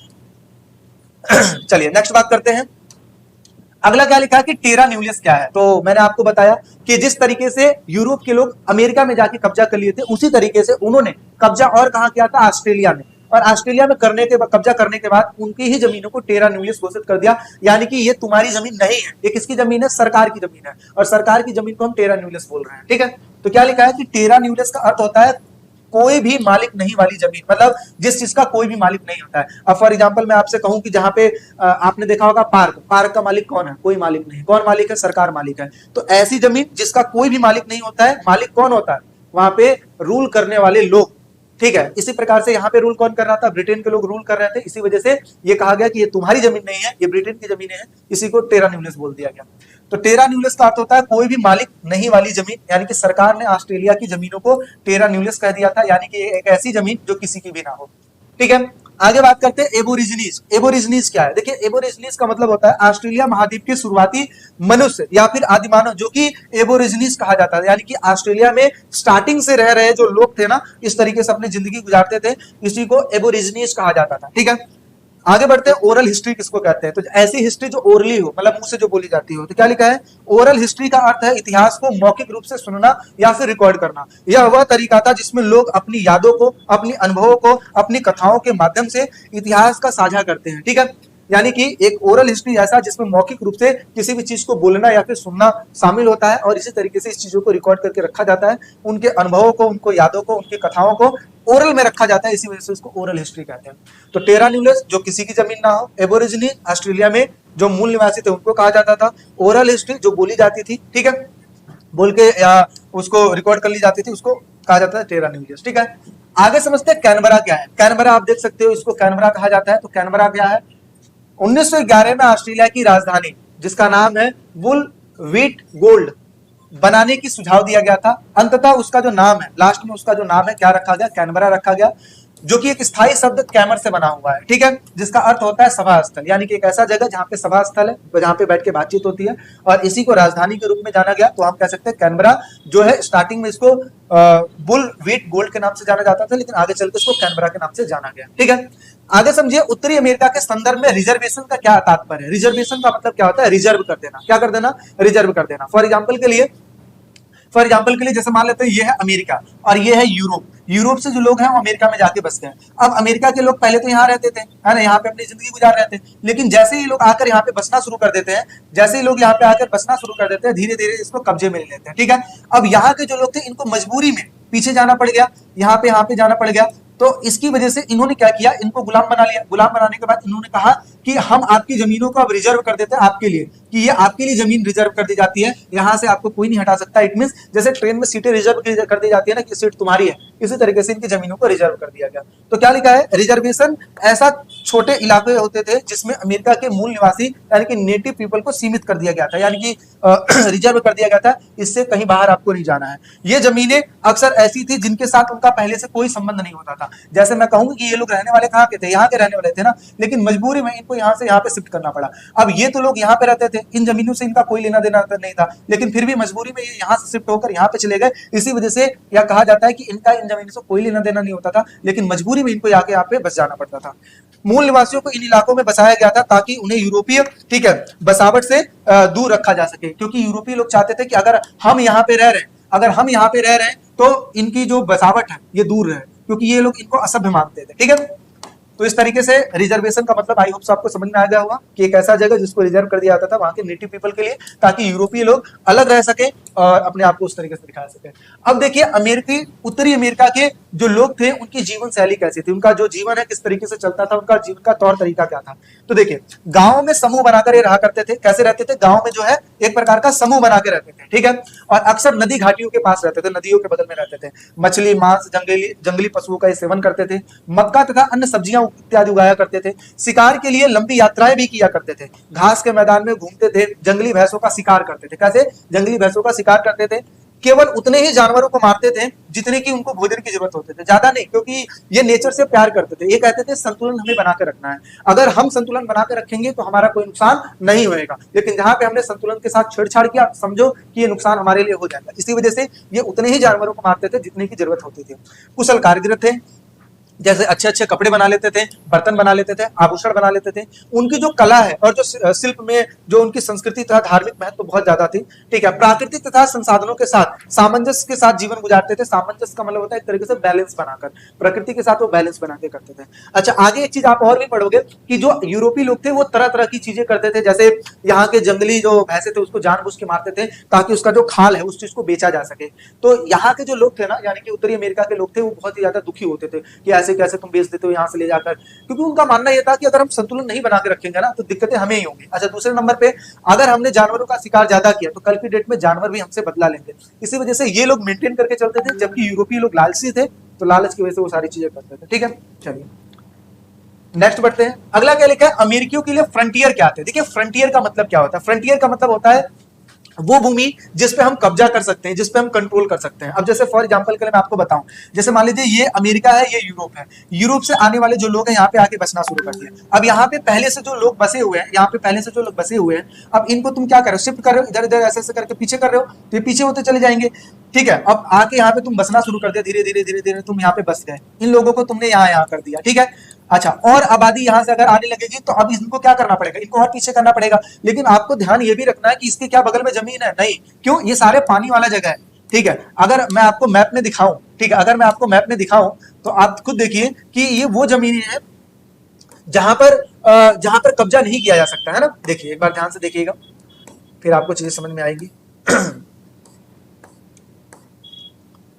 चलिए नेक्स्ट बात करते हैं। अगला क्या लिखा है कि टेरा न्यूलियस क्या है। तो मैंने आपको बताया कि जिस तरीके से यूरोप के लोग अमेरिका में जाके कब्जा कर लिए थे, उसी तरीके से उन्होंने कब्जा और कहां किया था, ऑस्ट्रेलिया में। और ऑस्ट्रेलिया में कब्जा करने के बाद उनकी ही जमीनों को टेरा न्यूलियस घोषित कर दिया, यानी कि ये तुम्हारी जमीन नहीं है, ये किसकी जमीन है, सरकार की जमीन है, और सरकार की जमीन को हम टेरा न्यूलियस बोल रहे हैं। ठीक है, तो क्या लिखा है कि टेरा न्यूलियस का अर्थ होता है कोई भी मालिक नहीं वाली जमीन, मतलब जिस चीज का कोई भी मालिक नहीं होता है। अब फॉर एग्जांपल मैं आपसे कहूं कि जहां पे आपने देखा होगा पार्क का मालिक कौन है, कोई मालिक नहीं। कौन मालिक है, सरकार मालिक है। तो ऐसी जमीन जिसका कोई भी मालिक नहीं होता है, मालिक कौन होता है, वहां पे रूल करने वाले लोग। ठीक है, इसी प्रकार से यहाँ पे रूल कौन कर रहा था, ब्रिटेन के लोग रूल कर रहे थे। इसी वजह से ये कहा गया कि ये तुम्हारी जमीन नहीं है, ये ब्रिटेन की जमीनें हैं, इसी को टेरा न्यूलियस बोल दिया गया। तो टेरा न्यूलियस का अर्थ होता है कोई भी मालिक नहीं वाली जमीन, यानी कि सरकार ने ऑस्ट्रेलिया की जमीनों को टेरा न्यूलियस कह दिया था, यानी कि एक ऐसी जमीन जो किसी की भी ना हो। ठीक है, आगे बात करते हैं एबोरिजिनीज। एबोरिजिनीज क्या है, देखिए एबोरिजिनीज का मतलब होता है ऑस्ट्रेलिया महाद्वीप के शुरुआती मनुष्य या फिर आदिमानव, जो कि एबोरिजिनीज कहा जाता है, यानी कि ऑस्ट्रेलिया में स्टार्टिंग से रह रहे जो लोग थे ना, इस तरीके से अपनी जिंदगी गुजारते थे, इसी को एबोरिजिनीज कहा जाता था। ठीक है, आगे बढ़ते हैं। ओरल हिस्ट्री किसको कहते हैं, तो ऐसी हिस्ट्री जो ओरली हो, मतलब मुंह से जो बोली जाती हो। तो क्या लिखा है, ओरल हिस्ट्री का अर्थ है इतिहास को मौखिक रूप से सुनना या फिर रिकॉर्ड करना। यह वह तरीका था जिसमें लोग अपनी यादों को, अपनी अनुभवों को, अपनी कथाओं के माध्यम से इतिहास का साझा करते हैं। ठीक है, यानी कि एक ओरल हिस्ट्री ऐसा जिसमें मौखिक रूप से किसी भी चीज को बोलना या फिर सुनना शामिल होता है, और इसी तरीके से इस चीजों को रिकॉर्ड करके रखा जाता है, उनके अनुभवों को, उनको यादों को, उनकी कथाओं को ओरल में रखा जाता है, इसी वजह से उसको ओरल हिस्ट्री कहते हैं। तो टेरा न्यूलियस जो किसी की जमीन ना हो, एबोरिजिनी ऑस्ट्रेलिया में जो मूल निवासी थे उनको कहा जाता था, ओरल हिस्ट्री जो बोली जाती थी, ठीक है, बोल के या उसको रिकॉर्ड कर ली जाती थी, उसको कहा जाता है टेरा न्यूलियस। ठीक है, आगे समझते हैं कैनबरा क्या है। कैनबरा आप देख सकते हो, इसको कैनबरा कहा जाता है। तो कैनबरा क्या है, 1911 में ऑस्ट्रेलिया की राजधानी जिसका नाम है वुल व्हीट गोल्ड बनाने की सुझाव दिया गया था। अंततः उसका जो नाम है, लास्ट में उसका जो नाम है क्या रखा गया, कैनबरा रखा गया, जो कि एक स्थायी शब्द कैमर से बना हुआ है। ठीक है, जिसका अर्थ होता है सभा स्थल, यानी कि एक ऐसा जगह जहां पे सभा स्थल है, जहां पे बैठ के बातचीत होती है, और इसी को राजधानी के रूप में जाना गया। तो हम कह सकते हैं कैनबरा जो है, स्टार्टिंग में इसको बुल व्हीट गोल्ड के नाम से जाना जाता था, लेकिन आगे चलकर इसको कैनबरा के नाम से जाना गया। ठीक है, आगे समझिए उत्तरी अमेरिका के संदर्भ में रिजर्वेशन का क्या तात्पर्य है। रिजर्वेशन का मतलब क्या होता है, रिजर्व कर देना। क्या कर देना, रिजर्व कर देना। फॉर एग्जाम्पल के लिए जैसे मान लेते हैं ये है अमेरिका और ये है यूरोप। यूरोप से जो लोग हैं वो अमेरिका में जाके बस गए। अब अमेरिका के लोग पहले तो यहाँ रहते थे, है ना, यहाँ पे अपनी जिंदगी गुजार रहे थे, लेकिन जैसे ही लोग आकर यहाँ पे बसना शुरू कर देते हैं, जैसे ही लोग यहाँ पे आकर बसना शुरू कर देते हैं, धीरे धीरे इसको कब्जे में ले लेते हैं। ठीक है, अब यहाँ के जो लोग थे इनको मजबूरी में पीछे जाना पड़ गया, यहाँ पे जाना पड़ गया। तो इसकी वजह से इन्होंने क्या किया, इनको गुलाम बना लिया। गुलाम बनाने के बाद इन्होंने कहा कि हम आपकी जमीनों को अब रिजर्व कर देते हैं आपके लिए, कि ये आपके लिए जमीन रिजर्व कर दी जाती है, यहाँ से आपको कोई नहीं हटा सकता। इट मींस जैसे ट्रेन में सीटें रिजर्व कर दी जाती है ना, कि सीट तुम्हारी है, इसी तरीके से इनकी जमीनों को रिजर्व कर दिया गया। तो क्या लिखा है, रिजर्वेशन ऐसा छोटे इलाके होते थे जिसमें अमेरिका के मूल निवासी यानी कि नेटिव पीपल को सीमित कर दिया गया था, यानी कि रिजर्व कर दिया गया था, इससे कहीं बाहर आपको नहीं जाना है। ये जमीनें अक्सर ऐसी थी जिनके साथ उनका पहले से कोई संबंध नहीं होता था। जैसे मैं कहूंगा कि ये लोग रहने वाले कहाँ के थे, यहाँ के रहने वाले थे ना, लेकिन मजबूरी में इनको यहाँ से यहाँ पे शिफ्ट करना पड़ा। अब ये तो लोग यहाँ पे रहते थे, इन जमीनों से इनका कोई लेना देना नहीं था, लेकिन फिर भी मजबूरी में ये यहाँ से शिफ्ट होकर यहाँ पे चले गए। इसी वजह से यह कहा जाता है कि इनका इन जमीनों से कोई लेना देना नहीं होता था, लेकिन मजबूरी में इनको यहाँ पे बस जाना पड़ता था। मूल निवासियों को इन इलाकों में बसाया गया था ताकि उन्हें यूरोपीय, ठीक है, बसावट से दूर रखा जा सके, क्योंकि यूरोपीय लोग चाहते थे कि अगर हम यहाँ पे रह रहे हैं तो इनकी जो बसावट है ये दूर रहे, क्योंकि ये लोग इनको असभ्य मानते थे। ठीक है, तो इस तरीके से रिजर्वेशन का मतलब आई होप आपको समझ में आ गया होगा कि एक ऐसा जगह जिसको रिजर्व कर दिया जाता था वहां के नेटिव पीपल के लिए, ताकि यूरोपीय लोग अलग रह सके और अपने आप को उस तरीके से दिखा सके। अब देखिए उत्तरी अमेरिका के जो लोग थे उनकी जीवन शैली कैसी थी, उनका जो जीवन है किस तरीके से चलता था, उनका जीवन का तौर तरीका क्या था। तो देखिए गांव में समूह बनाकर ये रहा करते थे। कैसे रहते थे, गांव में जो है एक प्रकार का समूह बना के रहते थे। ठीक है, और अक्सर नदी घाटियों के पास रहते थे, नदियों के बगल में रहते थे। मछली, मांस, जंगली पशुओं का सेवन करते थे। मक्का तथा अन्य सब्जियां इत्यादि उगाया करते थे। शिकार के लिए लंबी यात्राएं भी किया करते थे। घास के मैदान में घूमते थे। जंगली भैंसों का शिकार करते थे। कैसे, जंगली भैंसों का शिकार करते थे। केवल उतने ही जानवरों को मारते थे जितने की उनको भोजन की जरूरत होते थे, ज्यादा नहीं, क्योंकि ये नेचर से प्यार करते थे। ये कहते थे संतुलन हमें बना के रखना है, अगर हम संतुलन बना के रखेंगे तो हमारा कोई नुकसान नहीं होएगा। लेकिन जहां पे हमने संतुलन के साथ छेड़छाड़ किया, समझो कि ये नुकसान हमारे लिए हो जाएगा। इसी वजह से ये उतने ही जानवरों को मारते थे जितने की जरूरत होती थी। कुशल कारीगर थे, जैसे अच्छे अच्छे कपड़े बना लेते थे, बर्तन बना लेते थे, आभूषण बना लेते थे। उनकी जो कला है और जो शिल्प में जो उनकी संस्कृति तथा धार्मिक महत्व तो बहुत ज्यादा थी। ठीक है, प्राकृतिक तथा संसाधनों के साथ सामंजस्य के साथ जीवन गुजारते थे। सामंजस्य का मतलब होता है एक तरीके से बैलेंस बनाकर, प्रकृति के साथ वो बैलेंस बना के करते थे। अच्छा, आगे एक चीज आप और भी पढ़ोगे कि जो यूरोपीय लोग थे वो तरह तरह की चीजें करते थे। जैसे यहाँ के जंगली जो भैंसे थे उसको जानबूझ के मारते थे ताकि उसका जो खाल है उस चीज को बेचा जा सके। तो यहाँ के जो लोग थे ना, यानी कि उत्तरी अमेरिका के लोग थे, वो बहुत ही ज्यादा दुखी होते थे कि ऐसे कैसे तुम बेच देते हो यहाँ से ले जाकर, क्योंकि उनका मानना यह था कि अगर हम संतुलन नहीं बना के रखेंगे ना तो दिक्कतें हमें ही होंगी। अच्छा, दूसरे नंबर पे अगर हमने जानवरों का शिकार ज्यादा किया तो कल की डेट में जानवर भी हमसे बदला लेंगे। इसी वजह से ये लोग मेंटेन करके चलते थे, जबकि यूरोपीय लोग लालची थे, तो लालच की वजह से वो सारी चीजें करते थे। ठीक है, चलिए नेक्स्ट बढ़ते हैं। अगला क्या लिखा है, अमेरिकियों के लिए फ्रंटियर क्या थे। देखिए फ्रंटियर का मतलब क्या होता है। फ्रंटियर का मतलब होता है वो भूमि जिस पे हम कब्जा कर सकते हैं, जिस पे हम कंट्रोल कर सकते हैं। अब जैसे फॉर एग्जांपल के लिए मैं आपको बताऊं, जैसे मान लीजिए ये अमेरिका है, ये यूरोप है। यूरोप से आने वाले जो लोग हैं यहाँ पे आके बसना शुरू कर दिया। अब यहाँ पे पहले से जो लोग बसे हुए हैं, यहाँ पे पहले से जो लोग बसे हुए हैं, अब इनको तुम क्या कर रहे हो, शिफ्ट कर रहे हो, इधर इधर ऐसे ऐसे करके पीछे कर रहे हो, तो ये पीछे होते चले जाएंगे। ठीक है, अब आके यहाँ पे तुम बसना शुरू कर दिया, धीरे धीरे धीरे धीरे तुम यहाँ पे बस गए, इन लोगों को तुमने यहाँ यहाँ कर दिया। ठीक है, अच्छा, और आबादी यहां से अगर आने लगेगी तो अब इनको क्या करना पड़ेगा, इनको और पीछे करना पड़ेगा। लेकिन आपको ध्यान ये भी रखना है कि इसके क्या बगल में जमीन है, नहीं, क्यों, ये सारे पानी वाला जगह है। ठीक है, अगर मैं आपको मैप में दिखाऊं, ठीक है, अगर मैं आपको मैप में दिखाऊं तो आप खुद देखिए कि ये वो जमीन है जहां पर कब्जा नहीं किया जा सकता है ना। देखिए एक बार ध्यान से देखिएगा, फिर आपको चीजें समझ में आएगी।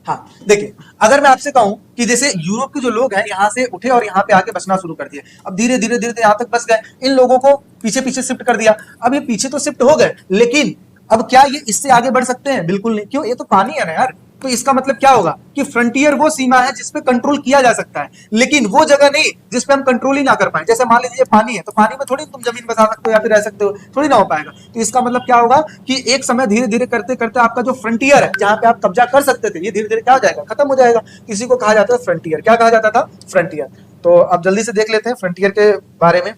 हाँ, देखिए अगर मैं आपसे कहूं कि जैसे यूरोप के जो लोग हैं यहाँ से उठे और यहाँ पे आके बसना शुरू कर दिए, अब धीरे धीरे धीरे यहाँ तक बस गए, इन लोगों को पीछे पीछे शिफ्ट कर दिया। अब ये पीछे तो शिफ्ट हो गए, लेकिन अब क्या ये इससे आगे बढ़ सकते हैं? बिल्कुल नहीं। क्यों? ये तो पानी है ना यार। तो इसका मतलब क्या होगा कि फ्रंटियर वो सीमा है जिसपे कंट्रोल किया जा सकता है, लेकिन वो जगह नहीं जिसपे हम कंट्रोल ही ना कर पाए। जैसे मान लीजिए पानी है, तो पानी में थोड़ी तुम जमीन बसा सकते हो या फिर रह सकते हो, थोड़ी ना हो पाएगा। तो इसका मतलब क्या होगा कि एक समय धीरे धीरे करते करते आपका जो फ्रंटियर है, जहां पे आप कब्जा कर सकते थे, ये धीरे धीरे क्या हो जाएगा, खत्म हो जाएगा। किसी को कहा जाता है फ्रंटियर। क्या कहा जाता था? फ्रंटियर। तो अब जल्दी से देख लेते हैं फ्रंटियर के बारे में।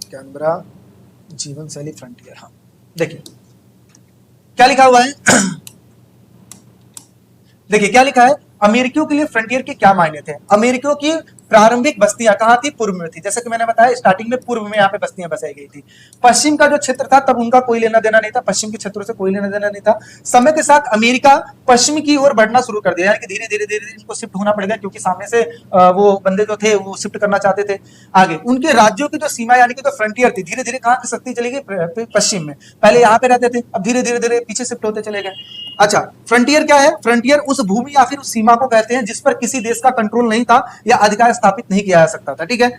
कैनबरा जीवन शैली फ्रंटियर। हाँ, देखिए क्या लिखा हुआ है। देखिए क्या लिखा है, अमेरिकियों के लिए फ्रंटियर के क्या मायने थे। अमेरिकियों की प्रारंभिक बस्तियां कहां थी? पूर्व में थी। जैसे कि मैंने बताया स्टार्टिंग में पूर्व में यहाँ पे बस्तियां बसाई गई थी। पश्चिम का जो क्षेत्र था तब उनका कोई लेना देना नहीं था, पश्चिम के क्षेत्रों से कोई लेना देना नहीं था। समय के साथ अमेरिका पश्चिम की ओर बढ़ना शुरू कर दिया, यानी कि धीरे धीरे धीरे इनको शिफ्ट होना पड़ेगा, क्योंकि सामने से वो बंदे जो थे वो शिफ्ट करना चाहते थे आगे। उनके राज्यों की जो सीमा यानी कि जो फ्रंटियर थी, धीरे धीरे कहां खिसकती चली गई? पश्चिम में। पहले यहाँ पे रहते थे, अब धीरे धीरे धीरे पीछे शिफ्ट होते चले गए। अच्छा, फ्रंटियर क्या है? फ्रंटियर उस भूमि या फिर उस सीमा को कहते हैं जिस पर किसी देश का कंट्रोल नहीं था या अधिकार स्थापित नहीं किया जा सकता था। ठीक है,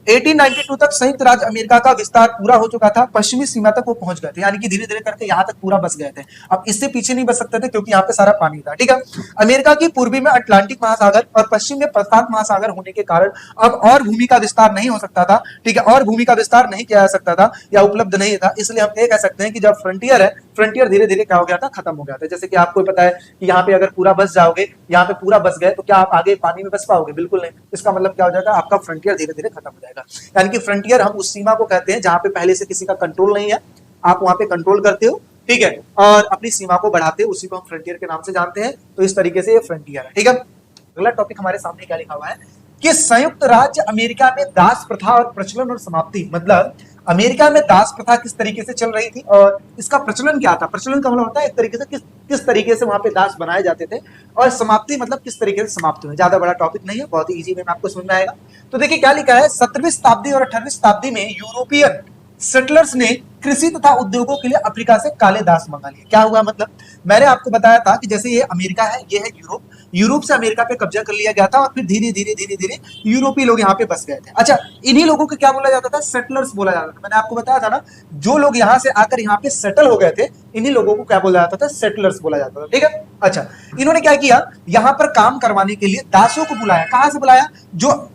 1892 तक संयुक्त राज्य अमेरिका का विस्तार पूरा हो चुका था, पश्चिमी सीमा तक वो पहुंच गए थे, यानी कि धीरे धीरे करके यहाँ तक पूरा बस गए थे। अब इससे पीछे नहीं बच सकते थे क्योंकि यहाँ पे सारा पानी था। ठीक है, अमेरिका की पूर्वी में अटलांटिक महासागर और पश्चिम में प्रशांत महासागर होने के कारण अब और भूमि का विस्तार नहीं हो सकता था। ठीक है, और भूमि का विस्तार नहीं किया जा सकता था या उपलब्ध नहीं था। इसलिए हम ये कह सकते हैं कि जब फ्रंटियर है, फ्रंटियर धीरे धीरे क्या हो गया था? खत्म हो गया था। जैसे कि आपको पता है कि यहाँ पे अगर पूरा बस जाओगे, यहाँ पे पूरा बस गए, तो क्या आप आगे पानी में बस पाओगे? बिल्कुल नहीं। इसका मतलब क्या हो जाएगा? आपका फ्रंटियर धीरे धीरे खत्म हो जाएगा। यानी कि फ्रंटियर हम उस सीमा को कहते हैं जहां पे पहले से किसी का कंट्रोल नहीं है, आप वहां पे कंट्रोल करते हो, ठीक है, और अपनी सीमा को बढ़ाते हो, उसी को हम फ्रंटियर के नाम से जानते हैं। तो इस तरीके से ये फ्रंटियर है। ठीक है, अगला टॉपिक हमारे सामने क्या लिखा हुआ है कि संयुक्त राज्य अमेरिका में दास प्रथा और प्रचलन और समाप्ति। मतलब अमेरिका में दास प्रथा किस तरीके से चल रही थी और इसका प्रचलन क्या था। प्रचलन का मतलब होता है एक तरीके से किस तरीके से वहां पे दास बनाए जाते थे, और समाप्ति मतलब किस तरीके से समाप्त हुए। ज्यादा बड़ा टॉपिक नहीं है, बहुत ही इजी में आपको समझ में आएगा। तो देखिए क्या लिखा है, 17वीं शताब्दी और 18वीं शताब्दी में यूरोपियन सेटलर्स ने कृषि तथा उद्योगों के लिए अफ्रीका से काले दास मंगा लिए। क्या हुआ? मतलब मैंने आपको बताया था कि जैसे ये अमेरिका है, ये है यूरोप, यूरोप से अमेरिका पे कब्जा कर लिया गया था और फिर धीरे धीरे धीरे धीरे यूरोपीय लोग यहाँ पे बस गए थे। अच्छा, इन्हीं लोगों को क्या बोला जाता था? सेटलर्स बोला जाता था। मैंने आपको बताया था ना, जो लोग यहाँ से आकर यहाँ पे सेटल हो गए थे, इन्हीं लोगों को क्या बोला जाता था? सेटलर्स बोला जाता था। ठीक है, अच्छा, इन्होंने क्या किया, यहाँ पर काम करवाने के लिए दासों को बुलाया। कहां से बुलाया? जो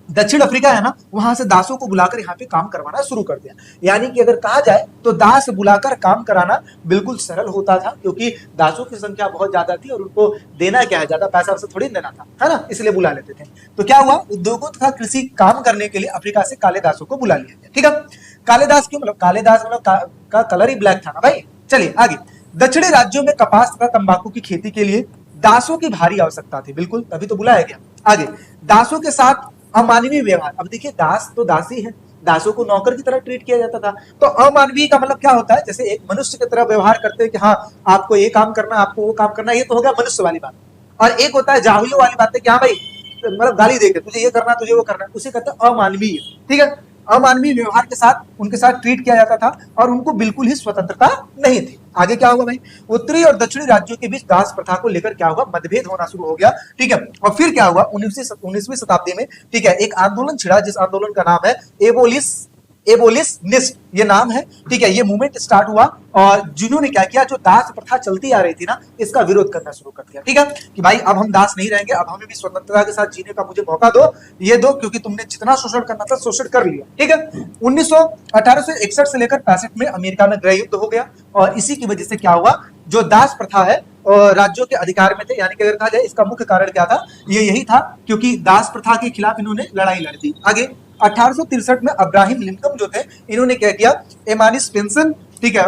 दक्षिण अफ्रीका है ना, वहां से दासों को बुलाकर यहाँ पे काम करवाना शुरू कर दिया। यानी कि अगर कहा जाए तो दास बुलाकर काम कराना बिल्कुल सरल होता था, क्योंकि दासों की संख्या बहुत ज्यादा थी और उनको देना क्या है, ज्यादा पैसा उसे थोड़ी देना था, है ना, इसलिए बुला लेते थे। तो क्या हुआ, उद्योगों तथा कृषि काम करने के लिए अफ्रीका से काले दासों को बुला लिया गया। ठीक है, काले दास क्यों? मतलब काले दास मतलब का कलर ही ब्लैक था ना भाई। चलिए आगे, दक्षिणी राज्यों में कपास तथा तंबाकू की खेती के लिए दासों की भारी आवश्यकता थी, बिल्कुल, तभी तो बुलाया गया। आगे, दासों के साथ अमानवीय व्यवहार। अब देखिए दास तो दासी है, दासों को नौकर की तरह ट्रीट किया जाता था। तो अमानवीय का मतलब क्या होता है, जैसे एक मनुष्य की तरह व्यवहार करते हैं कि हाँ आपको ये काम करना, आपको वो काम करना, ये तो हो गया मनुष्य वाली बात। और एक होता है जाहिलों वाली बात है कि हाँ भाई मतलब गाली देके तुझे ये करना, तुझे वो करना, उसे कहते हैं अमानवीय। ठीक है, अमानवीय व्यवहार के साथ उनके साथ ट्रीट किया जाता था और उनको बिल्कुल ही स्वतंत्रता नहीं थी। आगे क्या हुआ भाई, उत्तरी और दक्षिणी राज्यों के बीच दास प्रथा को लेकर क्या हुआ, मतभेद होना शुरू हो गया। ठीक है, और फिर क्या हुआ, 19वीं शताब्दी में, ठीक है, एक आंदोलन छिड़ा जिस आंदोलन का नाम है एबोलिशनिस्ट, ये नाम है। ठीक है, ये मूवमेंट स्टार्ट हुआ और जिन्होंने क्या किया, जो दास प्रथा चलती आ रही थी ना, इसका विरोध करना शुरू कर दिया। ठीक है, कि भाई अब हम दास नहीं रहेंगे, अब हमें भी स्वतंत्रता के साथ जीने का मुझे मौका दो, ये दो, क्योंकि तुमने जितना शोषण करना था शोषण कर लिया। ठीक है, 1861 से लेकर 65 में अमेरिका में गृह युद्ध हो गया और इसी की वजह से क्या हुआ, जो दास प्रथा है और राज्यों के अधिकार में थे। यानी कि अगर कहा जाए इसका मुख्य कारण क्या था, ये यही था क्योंकि दास प्रथा के खिलाफ इन्होंने लड़ाई लड़ी थी। आगे 1863 में अब्राहम लिंकन जो थे, इन्होंने क्या किया, एमानिस्पेशन, ठीक है,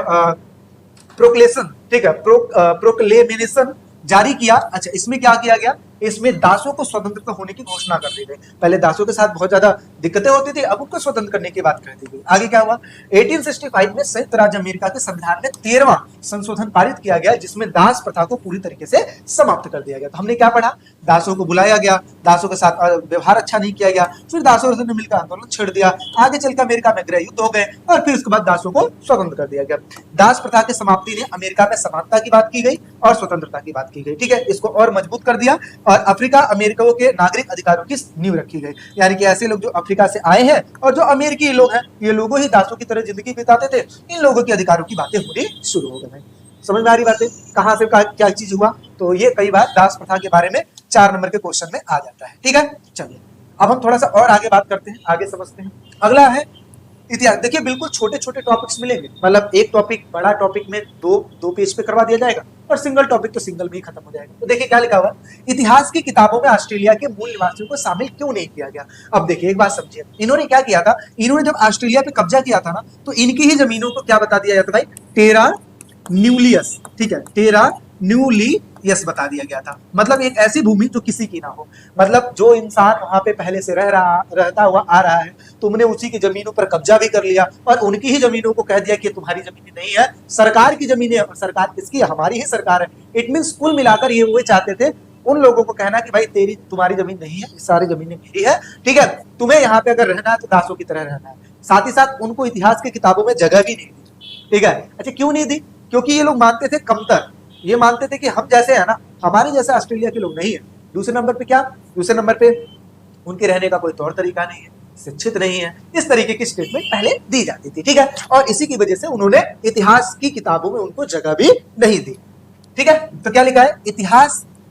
प्रोक्लेशन, ठीक है, प्रोक्लेमेशन जारी किया। अच्छा, इसमें क्या किया गया, इसमें दासों को स्वतंत्रता होने की घोषणा कर दी गई। पहले दासों के साथ बहुत ज्यादा दिक्कतें होती थी, अब उनको स्वतंत्र करने की बात कर दी गई। आगे क्या हुआ, 1865 में संयुक्त राज्य अमेरिका के संविधान में 13वां संशोधन पारित किया गया जिसमें दास प्रथा को पूरी तरीके से समाप्त कर दिया गया। तो हमने क्या पढ़ा, दासों को बुलाया गया, दासों के साथ व्यवहार अच्छा नहीं किया गया, फिर दासों ने मिलकर आंदोलन छेड़ दिया, आगे चलकर अमेरिका में गृह युद्ध हो गए और फिर उसके बाद दासों को स्वतंत्र कर दिया गया। दास प्रथा की समाप्ति ने अमेरिका में समानता की बात की गई और स्वतंत्रता की बात की गई। ठीक है, इसको और मजबूत कर दिया और अफ्रीका अमेरिकियों के नागरिक अधिकारों की नींव रखी गई। यानी कि ऐसे लोग जो अफ्रीका से आए हैं और जो अमेरिकी लोग हैं, ये लोगों ही दासों की तरह जिंदगी बिताते थे, इन लोगों के अधिकारों की बातें होनी शुरू हो गई। समझ में आ रही बातें, कहां से क्या चीज हुआ, तो ये कई बार दास प्रथा के बारे में 4 नंबर के क्वेश्चन में आ जाता है। ठीक है, चलिए अब हम थोड़ा सा और आगे बात करते हैं, आगे समझते हैं। अगला है इतिहास। देखिए बिल्कुल छोटे छोटे टॉपिक्स मिलेंगे, मतलब एक टॉपिक बड़ा टॉपिक में दो पेज पे करवा दिया जाएगा और सिंगल टॉपिक तो सिंगल में ही खत्म हो जाएगा। तो देखिए क्या लिखा हुआ, इतिहास की किताबों में ऑस्ट्रेलिया के मूल निवासियों को शामिल क्यों नहीं किया गया। अब देखिए एक बात समझिए, इन्होंने क्या किया था, इन्होंने जब ऑस्ट्रेलिया पे कब्जा किया था ना, तो इनकी ही जमीनों को क्या बता दिया जाता भाई, टेरा न्यूलियस। ठीक है, टेरा न्यूलियस बता दिया गया था, मतलब एक ऐसी भूमि जो किसी की ना हो। मतलब जो इंसान वहां पे पहले से रहता हुआ आ रहा है, तुमने उसी की जमीनों पर कब्जा भी कर लिया और उनकी ही जमीनों को कह दिया कि तुम्हारी जमीन नहीं है, सरकार की जमीन है। और सरकार किसकी है, हमारी ही सरकार है। इट मींस कुल मिलाकर ये वो चाहते थे उन लोगों को कहना कि भाई तुम्हारी जमीन नहीं है, सारी जमीनें मेरी है। ठीक है, तुम्हें यहाँ पे अगर रहना है तो दासों की तरह रहना है। साथ ही साथ उनको इतिहास की किताबों में जगह भी नहीं दी। ठीक है, अच्छा क्यों नहीं दी, क्योंकि ये लोग मानते थे कमतर, ये मानते थे कि हम जैसे है ना, हमारे जैसे ऑस्ट्रेलिया के लोग नहीं है। दूसरे नंबर पे क्या, दूसरे नंबर पे उनके रहने का कोई तौर तरीका नहीं है, शिक्षित नहीं है, इस तरीके की स्टेटमेंट पहले दी जाती थी। ठीक है, और इसी की वजह से उन्होंने इतिहास की किताबों में उनको जगह भी नहीं दी। ठीक है, तो क्या लिखा है,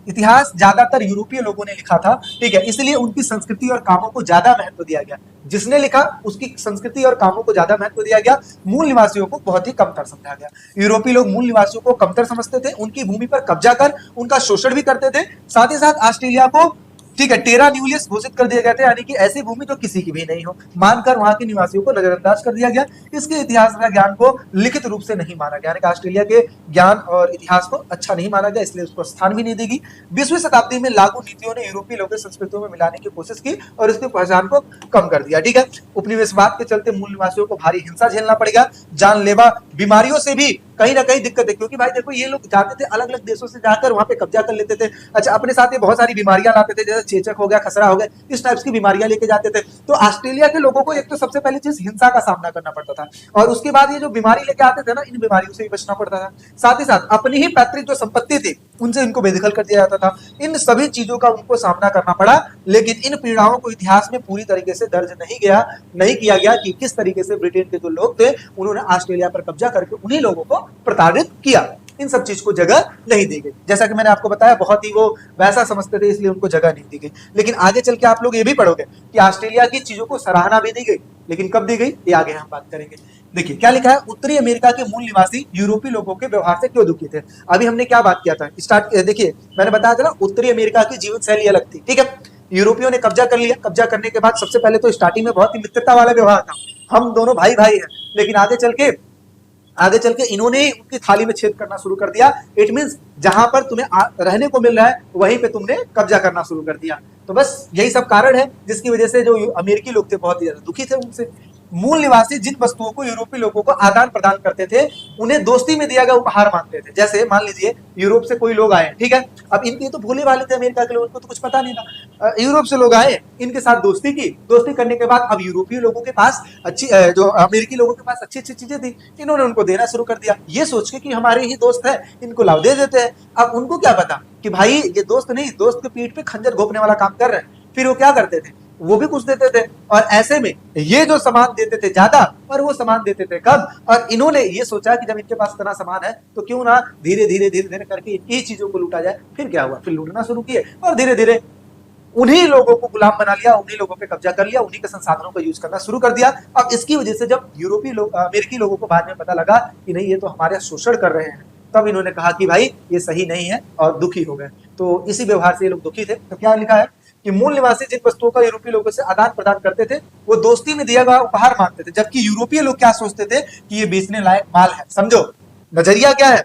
इतिहास ज्यादातर यूरोपीय लोगों ने लिखा था। ठीक है, इसलिए उनकी संस्कृति और कामों को ज्यादा महत्व दिया गया। जिसने लिखा उसकी संस्कृति और कामों को ज्यादा महत्व दिया गया, मूल निवासियों को बहुत ही कमतर समझा गया। यूरोपीय लोग मूल निवासियों को कमतर समझते थे, उनकी भूमि पर कब्जा कर उनका शोषण भी करते थे। साथ ही साथ ऑस्ट्रेलिया को, ठीक है, टेरा न्यूलियस घोषित कर दिया गया था, यानी कि ऐसी भूमि जो किसी की भी नहीं हो, मानकर वहां के निवासियों को नजरअंदाज कर दिया गया। इसके इतिहास का ज्ञान को लिखित रूप से नहीं माना गया, यानी कि ऑस्ट्रेलिया के ज्ञान और इतिहास को अच्छा नहीं माना गया, इसलिए उसको स्थान भी नहीं देगी। 20वीं शताब्दी में लागू नीतियों ने यूरोपीय लोगों की संस्कृतियों में मिलाने की कोशिश की और इसकी पहचान को कम कर दिया। ठीक है, उपनिवेशवाद के चलते मूल निवासियों को भारी हिंसा झेलना पड़ेगा, जानलेवा बीमारियों से भी कहीं ना कहीं दिक्कत है, क्योंकि भाई देखो ये लोग जाते थे अलग अलग देशों से जाकर वहां पे कब्जा कर लेते थे। अच्छा, अपने साथ ये बहुत सारी बीमारियां लाते थे, जैसे चेचक हो गया, खसरा हो गया, इस टाइप्स की बीमारियां लेके जाते थे। तो ऑस्ट्रेलिया के लोगों को एक तो सबसे पहली चीज हिंसा का सामना करना पड़ता था और उसके बाद ये जो बीमारी लेके आते थे ना, इन बीमारियों से भी बचना पड़ता था। साथ ही साथ अपनी ही पैतृक जो संपत्ति थी उनसे इनको बेदखल कर दिया जाता था। इन सभी चीजों का उनको सामना करना पड़ा, लेकिन इन पीड़ाओं को इतिहास में पूरी तरीके से दर्ज नहीं किया गया कि किस तरीके से ब्रिटेन के जो लोग थे उन्होंने ऑस्ट्रेलिया पर कब्जा करके उन्हीं लोगों को प्रताड़ित किया। इन सब चीज को जगह नहीं दी गई। जैसा कि मैंने आपको बताया, बहुत ही वो वैसा समझते थे इसलिए उनको जगह नहीं दी गई। लेकिन आगे चल के आप लोग ये भी पढ़ोगे कि ऑस्ट्रेलिया की चीजों को सराहना भी दी गई, लेकिन कब दी गई ये आगे हम बात करेंगे। देखिए क्या लिखा है, उत्तरी अमेरिका के मूल निवासी यूरोपीय लोगों के व्यवहार से क्यों दुखी थे। अभी हमने क्या बात किया था, देखिए मैंने बताया था ना, उत्तरी अमेरिका की जीवन शैली अलग थी। ठीक है, यूरोपियों ने कब्जा कर लिया, कब्जा करने के बाद सबसे पहले तो स्टार्टिंग में बहुत ही मित्रता वाला व्यवहार था, हम दोनों भाई भाई हैं। लेकिन आगे चल के इन्होंने उनकी थाली में छेद करना शुरू कर दिया। इट मींस जहां पर तुम्हें रहने को मिल रहा है वहीं पे तुमने कब्जा करना शुरू कर दिया। तो बस यही सब कारण है जिसकी वजह से जो अमेरिकी लोग थे बहुत ही ज्यादा दुखी थे उनसे। मूल निवासी जिन वस्तुओं को यूरोपीय लोगों को आदान प्रदान करते थे उन्हें दोस्ती में दिया गया उपहार मानते थे। जैसे मान लीजिए यूरोप से कोई लोग आए, ठीक है, अब इनके तो भोले वाले थे अमेरिका के लोग, उनको तो कुछ पता नहीं था। यूरोप से लोग आए, इनके साथ दोस्ती की, दोस्ती करने के बाद अब यूरोपीय लोगों के पास अच्छी जो अमेरिकी लोगों के पास अच्छी अच्छी चीजें थी, इन्होंने उनको देना शुरू कर दिया, ये सोच के कि हमारे ही दोस्त है, इनको लाभ दे देते हैं। अब उनको क्या पता कि भाई ये दोस्त नहीं, दोस्त के पीठ पे खंजर घोंपने वाला काम कर रहे हैं। फिर वो क्या करते थे, वो भी कुछ देते थे, और ऐसे में ये जो सामान देते थे ज्यादा और वो सामान देते थे कम, और इन्होंने ये सोचा कि जब इनके पास इतना सामान है तो क्यों ना धीरे धीरे धीरे धीरे करके इन्हीं चीजों को लूटा जाए। फिर क्या हुआ, फिर लूटना शुरू किए और धीरे धीरे उन्हीं लोगों को गुलाम बना लिया, उन्हीं लोगों पे कब्जा कर लिया, उन्हीं के संसाधनों का यूज करना शुरू कर दिया। अब इसकी वजह से जब यूरोपीय लोग अमेरिकी लोगों को बाद में पता लगा कि नहीं ये तो हमारे शोषण कर रहे हैं, तब इन्होंने कहा कि भाई ये सही नहीं है और दुखी हो गए। तो इसी व्यवहार से ये लोग दुखी थे। तो क्या लिखा है कि मूल निवासी जिन वस्तुओं का यूरोपीय लोगों से आदान प्रदान करते थे वो दोस्ती में दिया गया उपहार मानते थे, जबकि यूरोपीय लोग क्या सोचते थे कि ये बेचने लायक माल है। समझो नजरिया क्या है,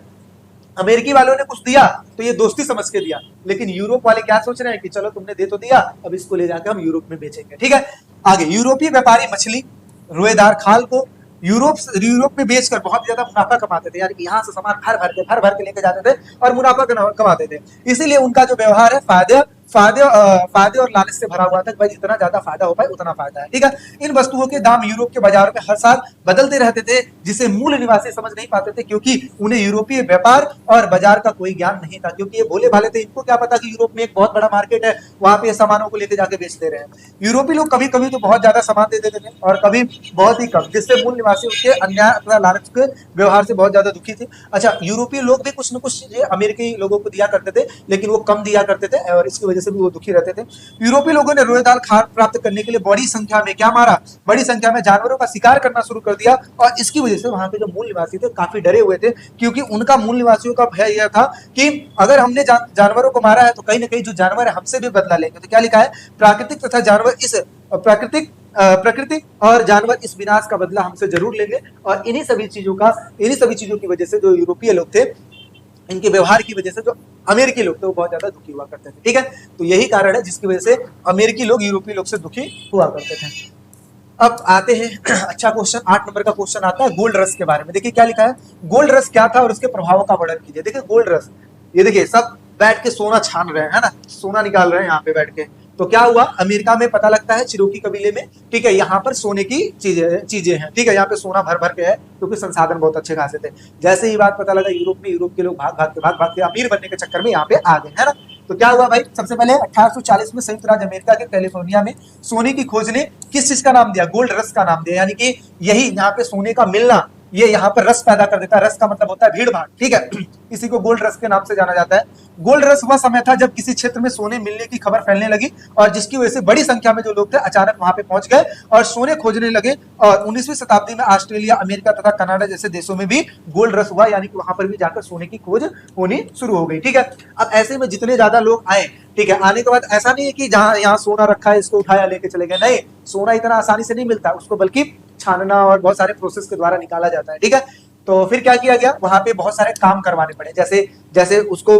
अमेरिकी वालों ने कुछ दिया तो ये दोस्ती समझ के दिया, लेकिन यूरोप वाले क्या सोच रहे हैं कि चलो तुमने दे तो दिया, अब इसको ले जाकर हम यूरोप में बेचेंगे। ठीक है, आगे यूरोपीय व्यापारी मछली, रोएदार खाल को यूरोप में बेचकर बहुत ज्यादा मुनाफा कमाते थे, यानी कि यहाँ से सामान भर भर के लेके जाते थे और मुनाफा कमाते थे। इसीलिए उनका जो व्यवहार है फायदे और लालच से भरा हुआ था, भाई जितना ज्यादा फायदा हो पाए उतना फायदा है। ठीक है, इन वस्तुओं के दाम यूरोप के बाजार में हर साल बदलते रहते थे, जिसे मूल निवासी समझ नहीं पाते थे, क्योंकि उन्हें यूरोपीय व्यापार और बाजार का कोई ज्ञान नहीं था। क्योंकि ये भोले भाले थे, इनको क्या पता कि यूरोप में एक बहुत बड़ा मार्केट है, वहां पे सामानों को लेके जाके बेचते रहे। यूरोपीय लोग कभी कभी तो बहुत ज्यादा सामान दे देते थे और कभी बहुत ही कम, जिससे मूल निवासी उनके अन्याय अथवा लालच के व्यवहार से बहुत ज्यादा दुखी थे। अच्छा, यूरोपीय लोग भी कुछ न कुछ चीजें अमेरिकी लोगों को दिया करते थे, लेकिन वो कम दिया करते थे और इसकी वजह से भी वो दुखी रहते थे। यूरोपीय लोगों ने रोएदार खाद्य प्राप्त करने के लिए बड़ी संख्या में क्या मारा, बड़ी संख्या में जानवरों का शिकार करना शुरू कर दिया, और इसकी वजह से वहां के जो मूल निवासी थे काफी डरे हुए थे, क्योंकि उनका मूल निवासियों का भय यह था कि अगर हमने जानवरों को मारा है तो कहीं ना कहीं जो जानवर है हमसे भी बदला लेंगे। तो क्या लिखा है, प्राकृतिक तथा जानवर इस प्रकृति और जानवर इस विनाश का बदला हमसे जरूर लेंगे। और इन्हीं सभी चीजों की वजह से जो यूरोपीय लोग थे, इनके व्यवहार की वजह से जो अमेरिकी लोग थे वो बहुत ज्यादा दुखी हुआ करते थे। ठीक है, तो यही कारण है जिसकी वजह से अमेरिकी लोग यूरोपीय लोग से दुखी हुआ करते थे। अब आते हैं अच्छा क्वेश्चन, 8 नंबर का क्वेश्चन आता है गोल्ड रश के बारे में। देखिए क्या लिखा है, गोल्ड रश क्या था और उसके प्रभावों का वर्णन कीजिए। देखिए गोल्ड रश, ये देखिए सब बैठ के सोना छान रहे हैं, है ना, सोना निकाल रहे हैं यहाँ पे बैठ के। तो क्या हुआ, अमेरिका में पता लगता है चिरोकी कबीले में, ठीक है, यहाँ पर सोने की चीजें हैं, ठीक है, यहाँ पे सोना भर भर के है क्योंकि संसाधन बहुत अच्छे खासे थे। जैसे ही बात पता लगा यूरोप में, यूरोप के लोग भाग भाग के अमीर बनने के चक्कर में यहाँ पे आ गए, है ना। तो क्या हुआ भाई, सबसे पहले 1840 में संयुक्त राज्य अमेरिका के कैलिफोर्निया में सोने की खोज ने किस चीज का नाम दिया, गोल्ड रश का नाम दिया, यानी कि यही यहाँ पे सोने का मिलना ये यहाँ पर रस पैदा कर देता है। रस का मतलब होता है भीड़ भाड़, ठीक है, इसी को गोल्ड रश के नाम से जाना जाता है। गोल्ड रश वह समय था जब किसी क्षेत्र में सोने मिलने की खबर फैलने लगी और जिसकी वजह से बड़ी संख्या में जो लोग थे अचानक वहां पे पहुंच गए और सोने खोजने लगे। और 19वीं शताब्दी में ऑस्ट्रेलिया, अमेरिका तथा कनाडा जैसे देशों में भी गोल्ड रश हुआ, यानी कि वहां पर भी जाकर सोने की खोज होनी शुरू हो गई। ठीक है, अब ऐसे में जितने ज्यादा लोग आए, ठीक है, आने के बाद ऐसा नहीं है कि जहां यहाँ सोना रखा है इसको उठाया लेके चले गए, नहीं, सोना इतना आसानी से नहीं मिलता, उसको बल्कि छानना और बहुत सारे प्रोसेस के द्वारा निकाला जाता है। ठीक है, तो फिर क्या किया गया, वहां पे बहुत सारे काम करवाने पड़े, जैसे उसको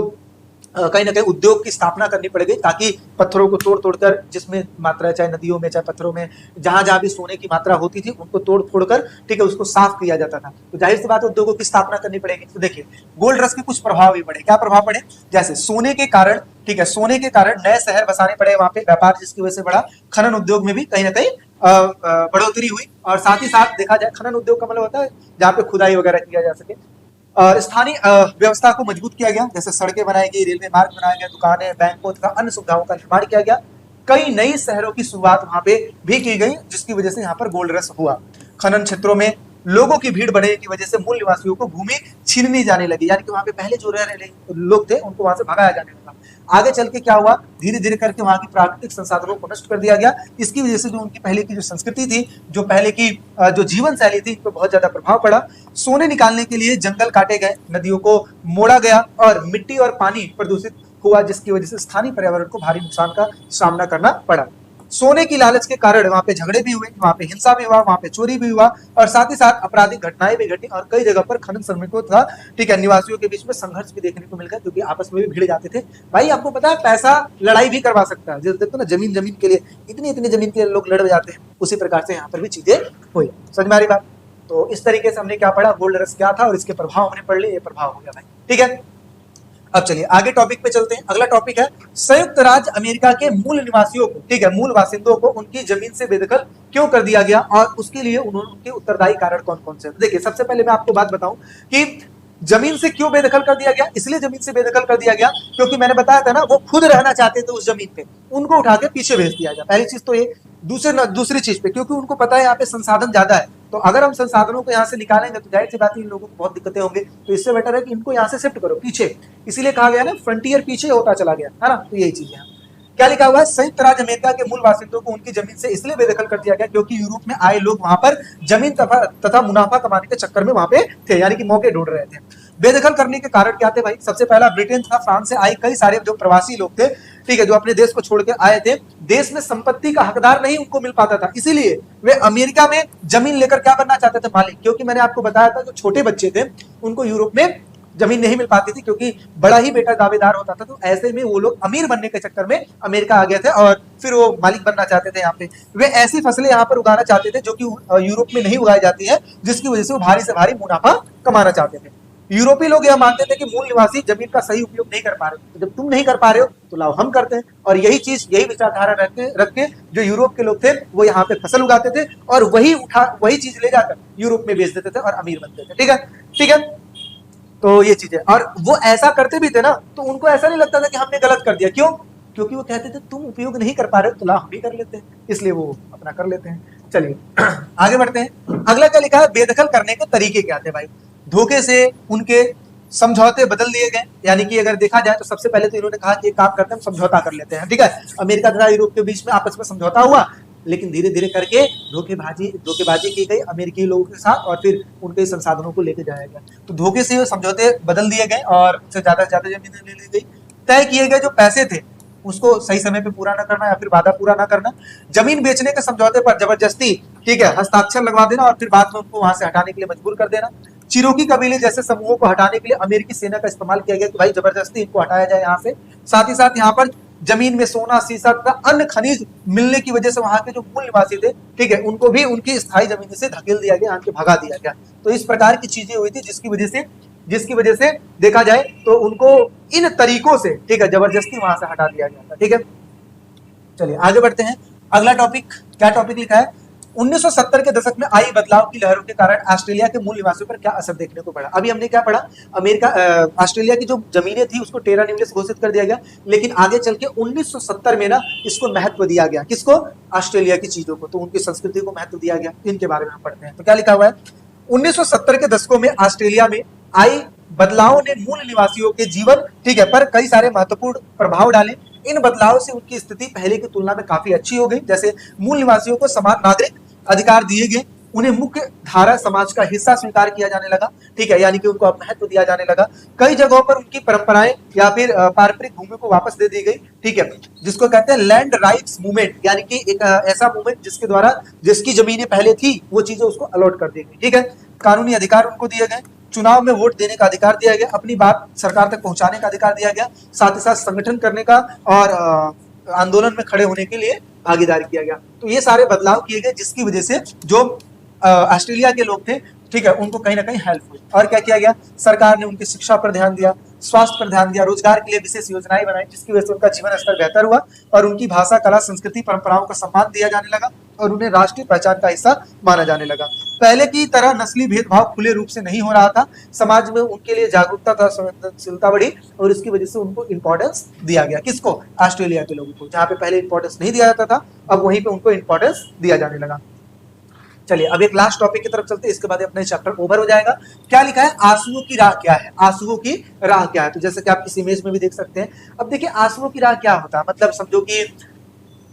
कहीं ना कहीं उद्योग की स्थापना करनी पड़ेगी, ताकि पत्थरों को तोड़ तोड़कर, जिसमें मात्रा चाहे नदियों में चाहे पत्थरों में जहां जहां भी सोने की मात्रा होती थी उनको तोड़ फोड़ कर, ठीक है, उसको साफ किया जाता था। तो जाहिर सी बात है उद्योगों की स्थापना करनी पड़ेगी। तो देखिए गोल्ड रश के कुछ प्रभाव भी पड़े। क्या प्रभाव पड़े, जैसे सोने के कारण, ठीक है, सोने के कारण नए शहर बसाने पड़े वहां पे, व्यापार जिसकी वजह से बढ़ा, खनन उद्योग में भी कहीं ना कहीं बढ़ोतरी हुई, और साथ ही साथ देखा जाए खनन उद्योग का मतलब होता है जहाँ पे खुदाई वगैरह किया जा सके। स्थानीय व्यवस्था को मजबूत किया गया, जैसे सड़कें बनाई गई, रेलवे मार्ग बनाए गए, दुकानें, बैंकों तथा अन्य सुविधाओं का निर्माण किया गया। कई नई शहरों की शुरुआत वहां पे भी की गई, जिसकी वजह से यहाँ पर गोल्ड रश हुआ। खनन क्षेत्रों में लोगों की भीड़ बढ़ने की वजह से मूल निवासियों को भूमि छीननी जाने लगी, यानी कि वहां पे पहले जो रह रहे लोग थे उनको वहां से भगाया जाने लगा। आगे चल के क्या हुआ, धीरे धीरे करके वहां की प्राकृतिक संसाधनों को नष्ट कर दिया गया। इसकी वजह से जो उनकी पहले की जो संस्कृति थी, जो पहले की जो जीवन शैली थी, तो बहुत ज्यादा प्रभाव पड़ा। सोने निकालने के लिए जंगल काटे गए, नदियों को मोड़ा गया और मिट्टी और पानी प्रदूषित हुआ, जिसकी वजह से स्थानीय पर्यावरण को भारी नुकसान का सामना करना पड़ा। सोने की लालच के कारण वहां पे झगड़े भी हुए, वहां पे हिंसा भी हुआ, वहां पे चोरी भी हुआ और साथ ही साथ आपराधिक घटनाएं भी घटी और कई जगह पर खनन श्रमिकों तथा ठीक है निवासियों के बीच में संघर्ष भी देखने को मिल गया, क्योंकि आपस में भी भिड़ जाते थे। भाई आपको पता है पैसा लड़ाई भी करवा सकता है, जैसे देखो ना जमीन जमीन के लिए इतनी इतनी जमीन के लिए लोग लड़ जाते हैं, उसी प्रकार से यहाँ पर भी चीजें हुई। समझ में आ रही बात? तो इस तरीके से हमने क्या पढ़ा, गोल्ड रश क्या था और इसके प्रभाव हमने पढ़ लिए, ये प्रभाव हो गया भाई। ठीक है, अब चलिए आगे टॉपिक पे चलते हैं। अगला टॉपिक है संयुक्त राज्य अमेरिका के मूल निवासियों को, ठीक है, मूल बासिंदों को उनकी जमीन से बेदखल क्यों कर दिया गया और उसके लिए उन्होंने उनके उत्तरदायी कारण कौन कौन से। देखिए सबसे पहले मैं आपको बात बताऊं कि जमीन से क्यों बेदखल कर दिया गया। इसलिए जमीन से बेदखल कर दिया गया क्योंकि मैंने बताया था ना, वो खुद रहना चाहते थे उस जमीन पे, उनको उठा के पीछे भेज दिया गया। पहली चीज तो ये। दूसरी चीज पे क्योंकि उनको पता है यहाँ पे संसाधन ज्यादा है, तो अगर हम संसाधनों को यहाँ से निकालेंगे तो जाहिर सी बात है इन लोगों को बहुत दिक्कतें होंगी, तो इससे बेटर है कि इनको यहाँ से शिफ्ट करो पीछे। इसीलिए कहा गया ना फ्रंटियर पीछे होता चला गया, है ना। तो यही चीज है। क्या लिखा हुआ है, संयुक्त राज्य अमेरिका के मूल बासिंदों को उनकी जमीन से इसलिए बेदखल कर दिया गया क्योंकि यूरोप में आए लोग वहां पर जमीन तथा मुनाफा कमाने के चक्कर में वहां पे थे, यानी कि मौके ढूंढ रहे थे। बेदखल करने के कारण क्या थे भाई, सबसे पहला ब्रिटेन तथा फ्रांस से आए कई सारे जो प्रवासी लोग थे, ठीक है, जो अपने देश को छोड़ के आए थे, देश में संपत्ति का हकदार नहीं उनको मिल पाता था, इसीलिए वे अमेरिका में जमीन लेकर क्या बनना चाहते थे, मालिक। क्योंकि मैंने आपको बताया था जो छोटे बच्चे थे उनको यूरोप में जमीन नहीं मिल पाती थी क्योंकि बड़ा ही बेटा दावेदार होता था, तो ऐसे में वो लोग अमीर बनने के चक्कर में अमेरिका आ गए थे और फिर वो मालिक बनना चाहते थे यहाँ पे। वे ऐसी फसलें यहाँ पर उगाना चाहते थे जो कि यूरोप में नहीं उगाई जाती है, जिसकी वजह से वो भारी से भारी मुनाफा कमाना चाहते थे। यूरोपीय लोग यह मानते थे कि मूल निवासी जमीन का सही उपयोग नहीं कर पा रहे, तो जब तुम नहीं कर पा रहे हो तो लाओ हम करते हैं। और यही विचारधारा रख के जो यूरोप के लोग थे वो यहाँ पे फसल उगाते थे और वही चीज ले जाकर यूरोप में बेच देते थे और अमीर बनते थे। ठीक है, ठीक है, तो ये चीज है। और वो ऐसा करते भी थे ना, तो उनको ऐसा नहीं लगता था कि हमने गलत कर दिया। क्यों? क्योंकि वो कहते थे तुम उपयोग नहीं कर पा रहे हो तो ला हम भी कर लेते हैं, इसलिए वो अपना कर लेते हैं। चलिए आगे बढ़ते हैं। अगला क्या लिखा है, बेदखल करने के तरीके क्या थे भाई। धोखे से उनके समझौते बदल दिए गए, यानी कि अगर देखा जाए तो सबसे पहले तो इन्होंने कहा कि एक काम करते हैं, हम समझौता कर लेते हैं। ठीक है, अमेरिका तथा यूरोप के बीच में आपस में समझौता हुआ, लेकिन धीरे धीरे करके धोखेबाजी की गई अमेरिकी लोगों के साथ और फिर उनके संसाधनों को लेकर जाया गया। तो धोखे से समझौते बदल दिए गए और उससे ज्यादा से ज्यादा जमीनें ले ली गई। तय किए गए जो पैसे थे उसको सही समय पे पूरा ना करना या फिर वादा पूरा ना करना, जमीन बेचने के समझौते पर जबरदस्ती, ठीक है, हस्ताक्षर लगवा देना और फिर बाद में उनको वहां से हटाने के लिए मजबूर कर देना। चिरोकी कबीले जैसे समूहों को हटाने के लिए अमेरिकी सेना का इस्तेमाल किया गया कि भाई जबरदस्ती इनको हटाया जाए यहाँ से। साथ ही साथ यहाँ पर जमीन में सोना, सीसा तथा अन्य खनिज मिलने की वजह से वहां के जो मूल निवासी थे, ठीक है, उनको भी उनकी स्थायी जमीन से धकेल दिया गया, यहाँ के भगा दिया गया। तो इस प्रकार की चीजें हुई थी जिसकी वजह से देखा जाए तो उनको इन तरीकों से, ठीक है, जबरदस्ती वहां से हटा दिया गया था। ठीक है, चलिए आगे बढ़ते हैं। अगला टॉपिक, क्या टॉपिक लिखा है, 1970 के दशक में आई बदलाव की लहरों के कारण ऑस्ट्रेलिया के मूल निवासियों पर क्या असर देखने को पड़ा। अभी हमने क्या पढ़ा, ऑस्ट्रेलिया की जो जमीनें थी उसको टेरा निम्बस घोषित कर दिया गया, लेकिन आगे चल के 1970 में ना इसको महत्व दिया गया। किसको? ऑस्ट्रेलिया की चीजों को, तो उनकी संस्कृति को महत्व दिया गया। इनके बारे में हम पढ़ते हैं। तो क्या लिखा हुआ है, 1970 के दशकों में ऑस्ट्रेलिया में आई बदलावों ने मूल निवासियों के जीवन, ठीक है, पर कई सारे महत्वपूर्ण प्रभाव डाले। इन बदलावों से उनकी स्थिति पहले की तुलना में काफी अच्छी हो गई। जैसे मूल निवासियों को समान नागरिक अधिकार दिए गए, उन्हें मुख्य धारा समाज का हिस्सा स्वीकार किया जाने लगा, ठीक है, यानी कि उनको महत्व दिया जाने लगा। कई जगहों पर उनकी परंपराएं या फिर पारंपरिक भूमि को वापस दे दी गई, ठीक है, जिसको कहते हैं लैंड राइट्स मूवमेंट, यानी कि एक ऐसा मूवमेंट जिसके द्वारा जिसकी जमीनें पहले थी वो चीजें उसको अलॉट कर दी गई। ठीक है, कानूनी अधिकार उनको दिए गए, चुनाव में वोट देने का अधिकार दिया गया, अपनी बात सरकार तक पहुंचाने का अधिकार दिया गया, साथ ही साथ संगठन करने का और आंदोलन में खड़े होने के लिए भागीदारी किया गया। तो ये सारे बदलाव किए गए जिसकी वजह से जो ऑस्ट्रेलिया के लोग थे, ठीक है, उनको कहीं ना कहीं हेल्प हुई। और क्या किया गया, सरकार ने उनकी शिक्षा पर ध्यान दिया, स्वास्थ्य पर ध्यान दिया, रोजगार के लिए विशेष योजनाएं बनाई, जिसकी वजह से उनका जीवन स्तर बेहतर हुआ और उनकी भाषा, कला, संस्कृति, परंपराओं का सम्मान दिया जाने लगा और उन्हें राष्ट्रीय पहचान का हिस्सा माना जाने लगा। पहले की तरह नस्ली भेदभाव खुले रूप से नहीं हो रहा था, समाज में उनके लिए जागरूकता तथा संवेदनशीलता बढ़ी और इसकी वजह से उनको इंपॉर्टेंस दिया गया। किसको? ऑस्ट्रेलिया के लोगों को। जहाँ पे पहले इंपॉर्टेंस नहीं दिया जाता था, अब वहीं पे उनको इंपॉर्टेंस दिया जाने लगा। चलिए अब एक लास्ट टॉपिक की तरफ चलते हैं, इसके बाद अपना चैप्टर ओवर हो जाएगा। क्या लिखा है, आंसुओं की राह क्या है। आंसुओं की राह क्या है, तो जैसे कि आप इस इमेज में भी देख सकते हैं। अब देखिए आंसुओं की राह क्या होता है, मतलब समझो कि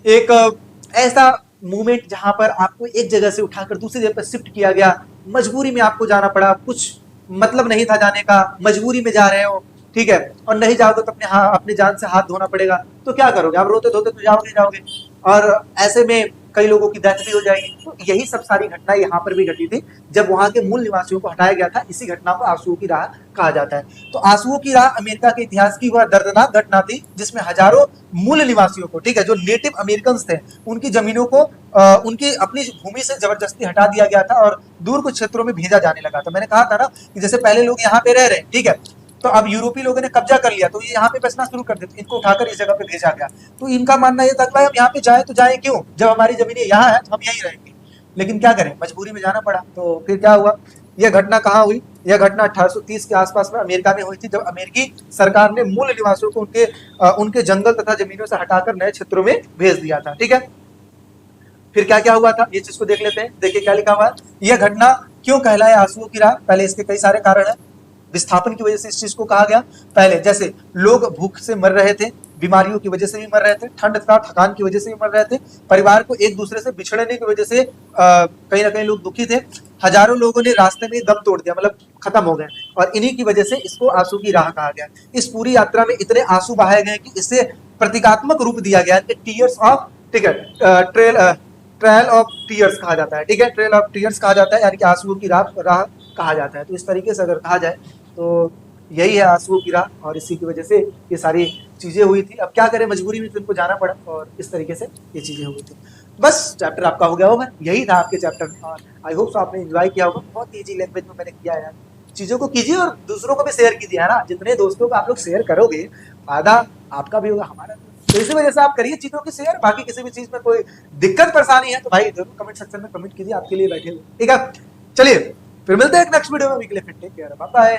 एक ऐसा मूवमेंट जहां पर आपको एक जगह से उठाकर दूसरी जगह पर शिफ्ट किया गया, मजबूरी में आपको जाना पड़ा, कुछ मतलब नहीं था जाने का, मजबूरी में जा रहे हो, ठीक है, और नहीं जाओगे तो अपने जान से हाथ धोना पड़ेगा, तो क्या करोगे आप? रोते धोते तो जाओगे। और ऐसे में कई लोगों की डेथ भी हो जाएगी। तो यही सब सारी घटना यहाँ पर भी घटी थी जब वहां के मूल निवासियों को हटाया गया था। इसी घटना को आंसुओं की राह कहा जाता है। तो आंसुओं की राह अमेरिका के इतिहास की वह दर्दनाक घटना थी जिसमें हजारों मूल निवासियों को, ठीक है, जो नेटिव अमेरिकन थे, उनकी जमीनों को उनकी अपनी भूमि से जबरदस्ती हटा दिया गया था और दूर कुछ क्षेत्रों में भेजा जाने लगा था। मैंने कहा था ना कि जैसे पहले लोग यहाँ पे रह रहे हैं, ठीक है, तो अब यूरोपीय लोगों ने कब्जा कर लिया तो ये यहाँ पे बसना शुरू कर देते, इनको उठाकर इस जगह पे भेजा गया। तो इनका मानना ये था कि भाई हम यहाँ पे जाए तो जाए क्यों, जब हमारी जमीनें यहाँ है तो हम यहीं रहेंगे। लेकिन क्या करें, मजबूरी में जाना पड़ा। तो फिर क्या हुआ, यह घटना कहाँ हुई, यह घटना 1830 के आसपास में अमेरिका में हुई थी, जब अमेरिकी सरकार ने मूल निवासियों को उनके जंगल तथा जमीनों से हटाकर नए क्षेत्रों में भेज दिया था। ठीक है, फिर क्या क्या हुआ था ये चीज को देख लेते हैं। देखिए क्या लिखा हुआ है, यह घटना क्यों कहलाए आंसुओं की राह। पहले इसके कई सारे कारण हैं। विस्थापन की वजह से इस चीज को कहा गया। पहले जैसे लोग भूख से मर रहे थे, बीमारियों की वजह से भी मर रहे थे, ठंड तथा थकान की वजह से भी मर रहे थे, परिवार को एक दूसरे से बिछड़ने की वजह से कहीं ना कहीं लोग दुखी थे, हजारों लोगों ने रास्ते में दम तोड़ दिया, मतलब खत्म हो गए, और इन्हीं की वजह से इसको आंसू की राह कहा गया। इस पूरी यात्रा में इतने आंसू बहाए गए कि इसे प्रतीकात्मक रूप दिया गया है, टीयर्स ऑफ, ठीक है, ट्रेल ऑफ टीयर्स कहा जाता है। ठीक है, ट्रेल ऑफ टीयर्स कहा जाता है, यानी कि आंसुओं की राह कहा जाता है। तो इस तरीके से अगर कहा जाए तो यही है आंसुओं की राह, और इसी की वजह से ये सारी चीजें हुई थी। अब क्या करें, मजबूरी में तुमको जाना पड़ा और इस तरीके से ये चीजें हुई थी। बस चैप्टर आपका हो गया होगा, यही था आपके चैप्टर में, और आई होप सो आपने एंजॉय किया होगा। बहुत ईजी लैंग्वेज में मैंने किया है, चीजों को कीजिए और दूसरों को भी शेयर कीजिए, है ना। जितने दोस्तों को आप लोग शेयर करोगे फायदा आपका भी होगा, हमारा भी। तो इसी वजह से आप करिए चीजों की शेयर। बाकी किसी भी चीज में कोई दिक्कत परेशानी है तो भाई जरूर कमेंट सेक्शन में कमेंट कीजिए, आपके लिए बैठे हुए। ठीक है, चलिए फिर मिलते हैं एक नेक्स्ट वीडियो में। वीक के लिए फिर टेक केयर, बाय बाय।